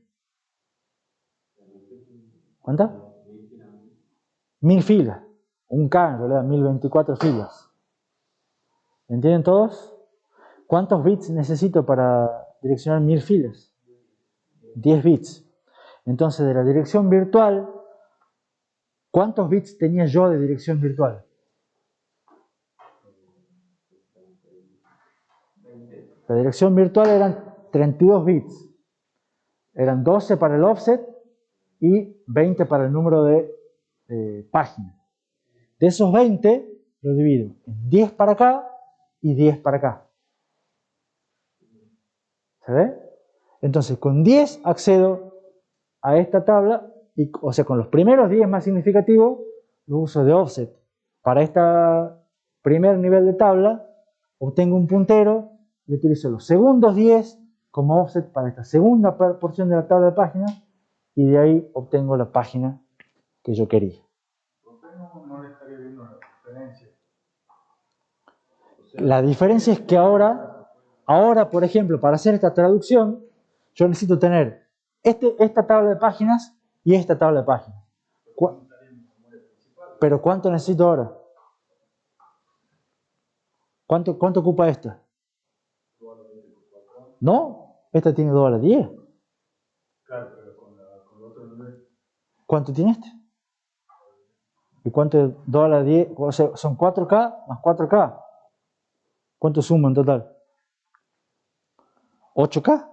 ¿Cuántas? 1000 filas. un K en realidad, 1024 filas. ¿Entienden todos? ¿Cuántos bits necesito para direccionar 1000 filas? 10 bits. Entonces, de la dirección virtual, ¿cuántos bits tenía yo de dirección virtual? La dirección virtual eran 32 bits. Eran 12 para el offset y 20 para el número de páginas. De esos 20, lo divido en 10 para acá y 10 para acá. ¿Se ve? Entonces, con 10 accedo a esta tabla, o sea, con los primeros 10 más significativos, lo uso de offset. Para este primer nivel de tabla, obtengo un puntero y utilizo los segundos 10 como offset para esta segunda porción de la tabla de páginas, y de ahí obtengo la página que yo quería. No le estaría viendo la diferencia. La diferencia es que ahora, por ejemplo, para hacer esta traducción, yo necesito tener esta tabla de páginas y esta tabla de páginas. ¿Pero cuánto necesito ahora? ¿Cuánto ocupa esta? No, esta tiene 2 a la 10. Claro, pero con el otro nivel. ¿Cuánto tiene este? ¿Y cuánto es 2 a la 10? O sea, son 4K más 4K. ¿Cuánto suma en total? 8K.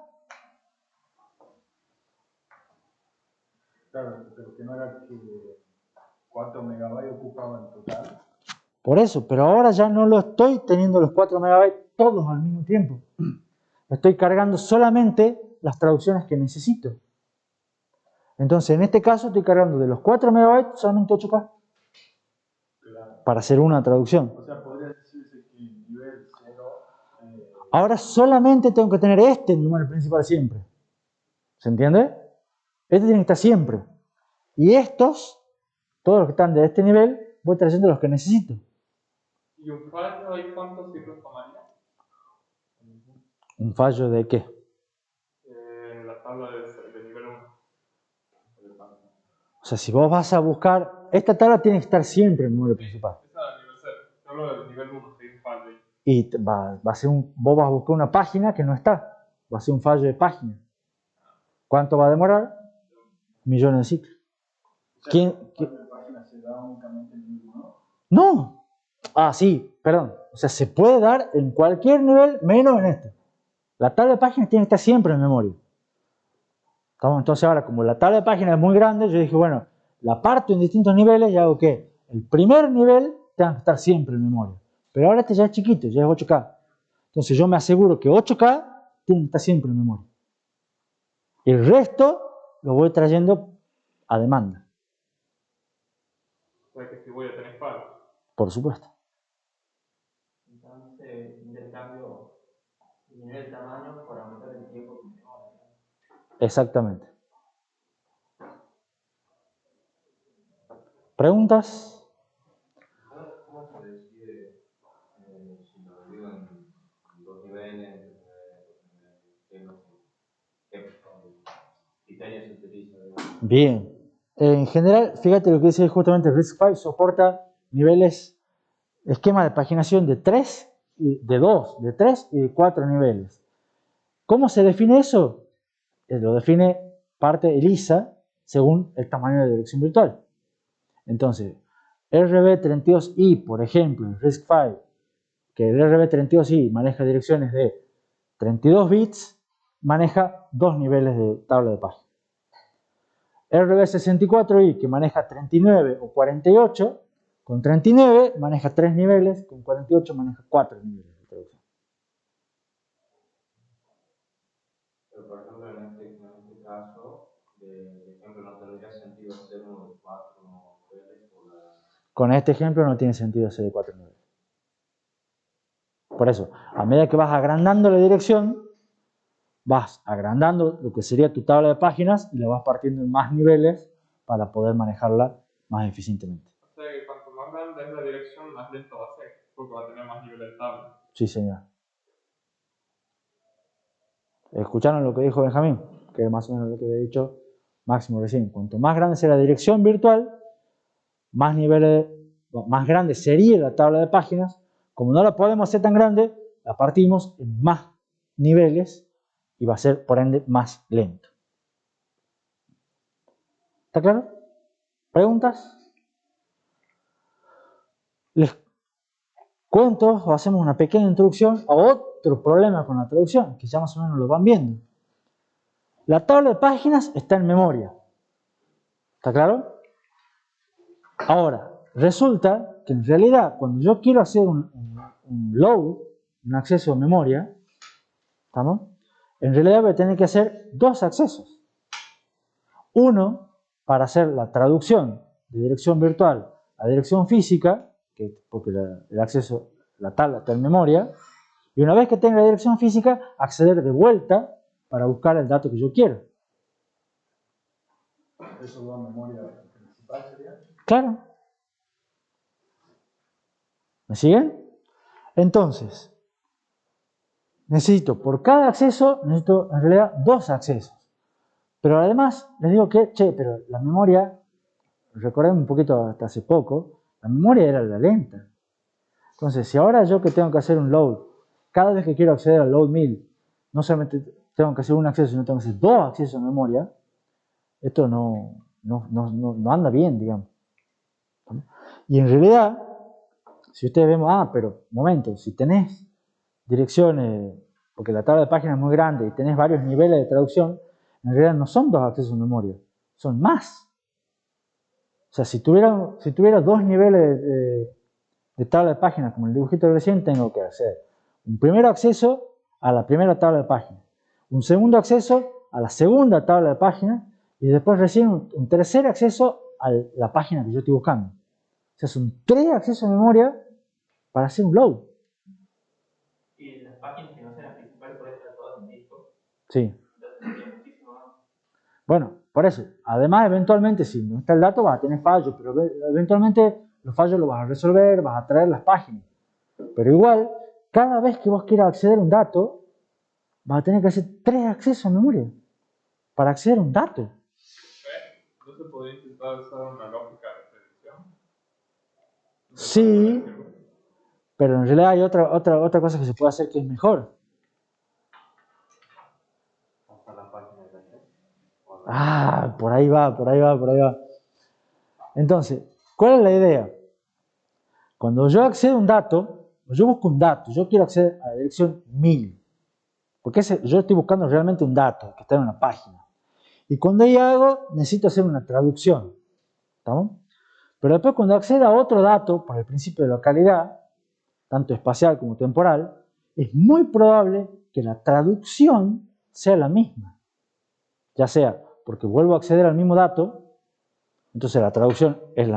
Claro, pero que no era que 4 megabytes ocupaba en total. Por eso, pero ahora ya no lo estoy teniendo los 4 megabytes todos al mismo tiempo. Estoy cargando solamente las traducciones que necesito. Entonces, en este caso, estoy cargando de los 4 megabytes solamente 8K. Claro. Para hacer una traducción. O sea, podría decirse que el nivel 0... Ahora solamente tengo que tener este número principal siempre. ¿Se entiende? Este tiene que estar siempre. Y estos, todos los que están de este nivel, voy trayendo los que necesito. ¿Y un fallo ahí cuánto sirve tomaría? ¿Un fallo de qué? En la tabla de nivel 1. O sea, si vos vas a buscar, esta tabla tiene que estar siempre en el número principal. Esa es la nivel 0. Yo hablo del nivel 1, si hay un fallo ahí. Y va a ser vos vas a buscar una página que no está. Va a ser un fallo de página. ¿Cuánto va a demorar? Millones de ciclos. O sea, ¿la página se da únicamente en nivel 1? No. Ah, sí, perdón. O sea, se puede dar en cualquier nivel menos en este. La tabla de páginas tiene que estar siempre en memoria. Entonces ahora, como la tabla de páginas es muy grande, yo dije, bueno, la parto en distintos niveles y hago que el primer nivel tenga que estar siempre en memoria. Pero ahora este ya es chiquito, ya es 8K. Entonces yo me aseguro que 8K tiene que estar siempre en memoria. Y el resto lo voy trayendo a demanda. O sea que si voy a tener fallo. Por supuesto. Entonces, intercambio el nivel de tamaño para aumentar el tiempo que me demora. Exactamente. ¿Preguntas? ¿Cómo se decide si lo divido en dos niveles? ¿Qué criterios se utiliza? Bien. En general, fíjate lo que dice justamente RISC-V, soporta niveles, esquema de paginación de 3, de 2, de 3 y de 4 niveles. ¿Cómo se define eso? Lo define parte ELISA según el tamaño de dirección virtual. Entonces, RB32i, por ejemplo, en RISC-V, que el RB32i maneja direcciones de 32 bits, maneja 2 niveles de tabla de página. RB64i, que maneja 39 o 48, con 39 maneja 3 niveles, con 48 maneja 4 niveles de traducción. Pero por ejemplo, en este caso, de ejemplo, no tendría sentido hacer uno de 4 niveles por la... Con este ejemplo no tiene sentido hacer de 4 niveles. Por eso, a medida que vas agrandando la dirección, vas agrandando lo que sería tu tabla de páginas y la vas partiendo en más niveles para poder manejarla más eficientemente. O sea que cuanto más grande es la dirección, más lento va a ser, porque va a tener más niveles de tabla. Sí, señor. ¿Escucharon lo que dijo Benjamín? Que es más o menos lo que había dicho Máximo recién. Cuanto más grande sea la dirección virtual, más niveles más grande sería la tabla de páginas. Como no la podemos hacer tan grande, la partimos en más niveles y va a ser, por ende, más lento. ¿Está claro? ¿Preguntas? Les cuento o hacemos una pequeña introducción a otro problema con la traducción, que ya más o menos lo van viendo. La tabla de páginas está en memoria. ¿Está claro? Ahora, resulta que en realidad cuando yo quiero hacer un load, un acceso a memoria, ¿estamos? En realidad voy a tener que hacer dos accesos. Uno para hacer la traducción de dirección virtual a dirección física, porque el acceso, la tabla está en memoria, y una vez que tenga la dirección física, acceder de vuelta para buscar el dato que yo quiero. ¿Eso va a memoria principal sería? Claro. ¿Me siguen? Entonces, por cada acceso, necesito en realidad dos accesos. Pero además, les digo que, pero la memoria, recordemos un poquito hasta hace poco, la memoria era la lenta. Entonces, si ahora yo que tengo que hacer un load, cada vez que quiero acceder al load 1000, no solamente tengo que hacer un acceso, sino tengo que hacer dos accesos a memoria, esto no anda bien, digamos. Y en realidad, si ustedes vemos, pero momento, si tenés direcciones, porque la tabla de páginas es muy grande y tenés varios niveles de traducción, en realidad no son dos accesos a memoria, son más. O sea, si tuviera dos niveles de tabla de páginas como el dibujito de recién, tengo que hacer un primer acceso a la primera tabla de páginas, un segundo acceso a la segunda tabla de páginas y después recién un tercer acceso a la página que yo estoy buscando. O sea, son tres accesos a memoria para hacer un load. Y las páginas que no sean las principales pueden estar todas en disco. Sí. Bueno, por eso, además eventualmente si no está el dato vas a tener fallos, pero eventualmente los fallos los vas a resolver, vas a traer las páginas. Pero igual, cada vez que vos quieras acceder a un dato, vas a tener que hacer tres accesos a memoria para acceder a un dato. ¿No se podría intentar usar una lógica de predicción? Sí, pero en realidad hay otra cosa que se puede hacer que es mejor. Por ahí va. Entonces, ¿cuál es la idea? Cuando yo accedo a un dato, yo busco un dato, yo quiero acceder a la dirección 1000, porque yo estoy buscando realmente un dato que está en una página. Y cuando ahí hago, necesito hacer una traducción. ¿Estamos? Pero después cuando accedo a otro dato, por el principio de localidad, tanto espacial como temporal, es muy probable que la traducción sea la misma. Ya sea porque vuelvo a acceder al mismo dato, entonces la traducción es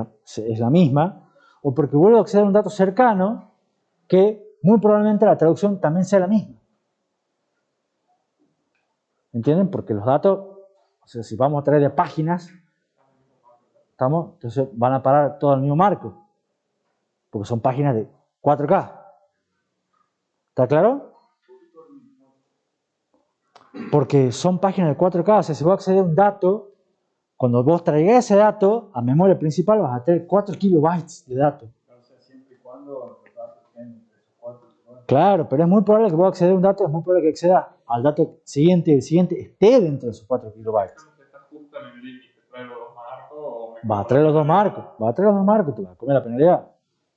la misma, o porque vuelvo a acceder a un dato cercano, que muy probablemente la traducción también sea la misma. ¿Entienden? Porque los datos, o sea, si vamos a traer de páginas, entonces van a parar todo el mismo marco, porque son páginas de 4K. ¿Está claro? Porque son páginas de 4K, o sea, si vos accedes a un dato, cuando vos traigas ese dato a memoria principal vas a tener 4 kilobytes de datos. O sea, siempre y cuando los datos estén entre esos 4 kilobytes. Claro, pero es muy probable que vos accedas a un dato, es muy probable que acceda al dato siguiente y el siguiente esté dentro de esos 4 kilobytes. ¿Estás justo en el límite? ¿Trae los dos marcos o Va a traer los dos marcos, te vas a comer la penalidad.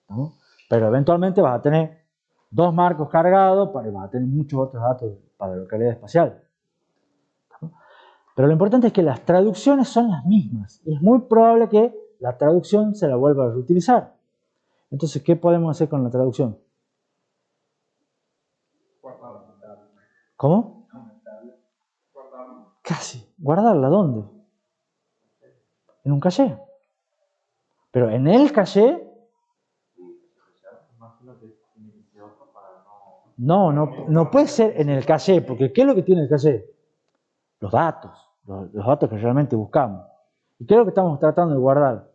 ¿No? Pero eventualmente vas a tener dos marcos cargados, y vas a tener muchos otros datos para la localidad espacial. ¿No? Pero lo importante es que las traducciones son las mismas. Y es muy probable que la traducción se la vuelva a reutilizar. Entonces, ¿qué podemos hacer con la traducción? ¿Cómo? Casi. ¿Guardarla dónde? En un caché. Pero en el caché no puede ser en el caché, porque ¿qué es lo que tiene el caché? Los datos, los datos que realmente buscamos. ¿Y qué es lo que estamos tratando de guardar?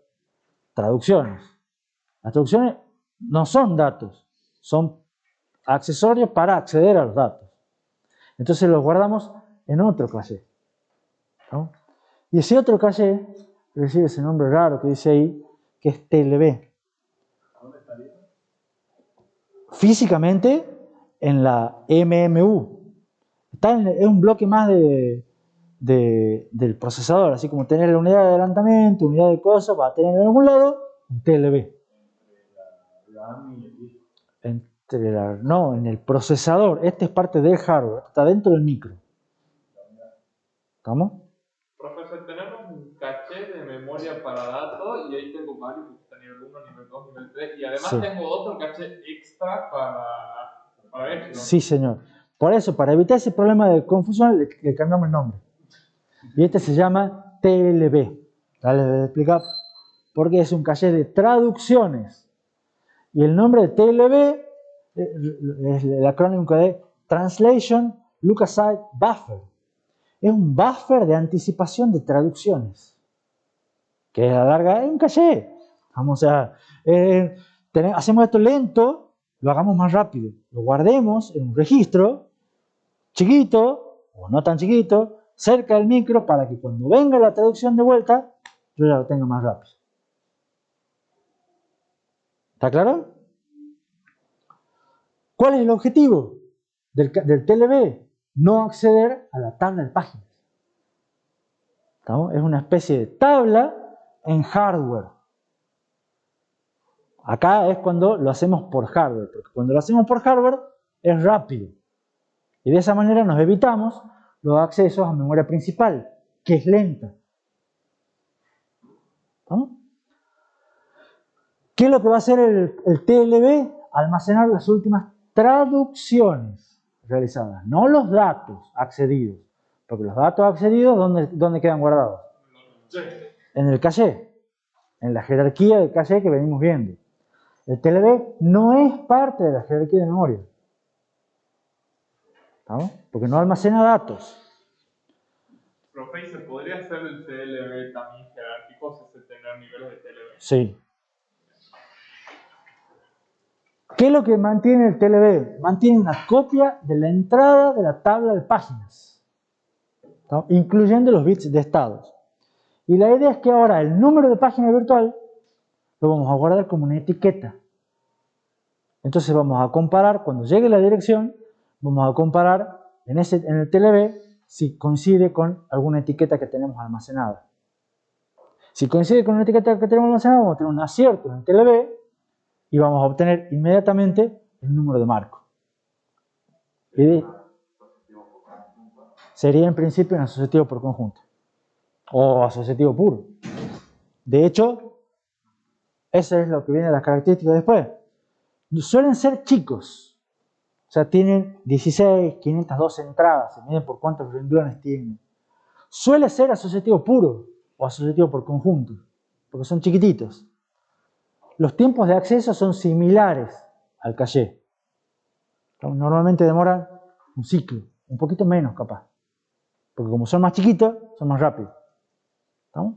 Traducciones. Las traducciones no son datos, son accesorios para acceder a los datos. Entonces los guardamos en otro caché. ¿No? Y ese otro caché recibe ese nombre raro que dice ahí, que es TLB. físicamente en la MMU. Es un bloque más del procesador, así como tener la unidad de adelantamiento, unidad de cosas, va a tener en algún lado un TLB. No, en el procesador. Este es parte del hardware, está dentro del micro. ¿Estamos? Profesor, tenemos un caché de memoria para datos y ahí tengo varios, que está nivel 1, nivel 2, nivel 3 y además tengo otro caché extra para eso. Sí, señor. Por eso, para evitar ese problema de confusión, le cambiamos el nombre. Y este se llama TLB. Ya les voy a explicar porque es un caché de traducciones. Y el nombre de TLB es el acrónimo de Translation Look-Aside Buffer. Es un buffer de anticipación de traducciones. Que a la larga es un caché. Vamos a... hacemos esto lento, lo hagamos más rápido. Lo guardemos en un registro chiquito, o no tan chiquito, cerca del micro, para que cuando venga la traducción de vuelta, yo ya lo tenga más rápido. ¿Está claro? ¿Cuál es el objetivo del TLB? No acceder a la tabla de páginas. ¿Estamos? Es una especie de tabla en hardware. Acá es cuando lo hacemos por hardware, porque cuando lo hacemos por hardware es rápido. Y de esa manera nos evitamos los accesos a memoria principal, que es lenta. ¿Estamos? ¿Qué es lo que va a hacer el TLB? Almacenar las últimas traducciones realizadas, no los datos accedidos. Porque los datos accedidos, ¿dónde quedan guardados? En el caché, en la jerarquía de caché que venimos viendo. El TLB no es parte de la jerarquía de memoria. ¿Estamos? Porque no almacena datos. Profe, ¿se podría hacer el TLB también jerárquico si se tener niveles de TLB? Sí. ¿Qué es lo que mantiene el TLB? Mantiene una copia de la entrada de la tabla de páginas, ¿no? Incluyendo los bits de estados. Y la idea es que ahora el número de página virtual lo vamos a guardar como una etiqueta. Entonces vamos a comparar, cuando llegue la dirección, vamos a comparar en el TLB si coincide con alguna etiqueta que tenemos almacenada. Si coincide con una etiqueta que tenemos almacenada, vamos a tener un acierto en el TLB y vamos a obtener inmediatamente el número de marco. Sería en principio un asociativo por conjunto o asociativo puro. De hecho, eso es lo que viene de las características después. Suelen ser chicos, o sea, tienen 16, 512 entradas, se miden por cuántos renglones tienen. Suele ser asociativo puro o asociativo por conjunto, porque son chiquititos. Los tiempos de acceso son similares al caché. Normalmente demoran un ciclo, un poquito menos capaz. Porque como son más chiquitos, son más rápidos. ¿Estamos?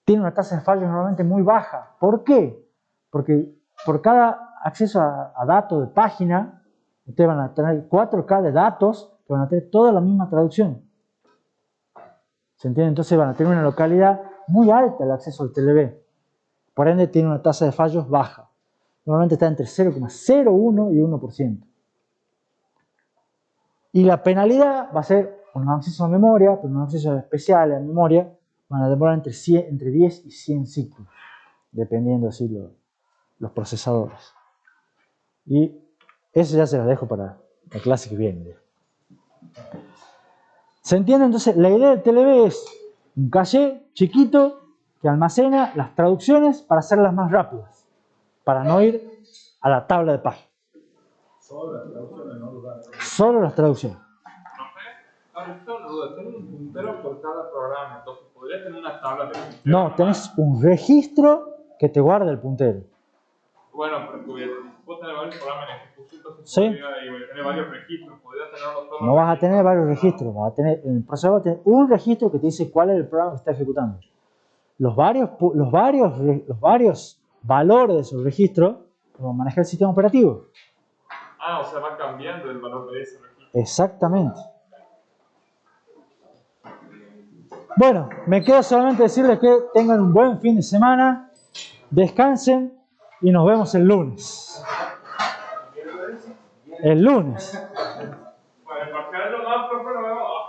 Tiene una tasa de fallos normalmente muy baja. ¿Por qué? Porque por cada acceso a datos de página, ustedes van a tener 4K de datos que van a tener toda la misma traducción. ¿Se entiende? Entonces van a tener una localidad muy alta el acceso al TLB. Por ende tiene una tasa de fallos baja. Normalmente está entre 0,01 y 1%. Y la penalidad va a ser unos accesos a memoria, pero unos accesos especiales a memoria van a demorar entre 10 y 100 ciclos, dependiendo así los procesadores. Y eso ya se lo dejo para la clase que viene. ¿Se entiende? Entonces, la idea del TLB es un caché chiquito que almacena las traducciones para hacerlas más rápidas, para no ir a la tabla de páginas. Solo las traducciones, no los datos. Solo las traducciones. Ahora, esto es una duda. Tengo un puntero por cada programa, entonces podría tener una tabla de punteros. No, tenés un registro que te guarda el puntero. Bueno, pero puedo tener varios programas en ejecución, entonces Sí. podría tener varios registros, podría tenerlos todos. No vas a tener varios registros, en el procesador va a tener un registro que te dice cuál es el programa que está ejecutando. Los varios valores de esos registros los maneja el sistema operativo. Ah, o sea, va cambiando el valor de ese registro. Exactamente. Bueno, me queda solamente decirles que tengan un buen fin de semana, descansen y nos vemos el lunes. El lunes. Bueno, el parcial lo más profe lo veo.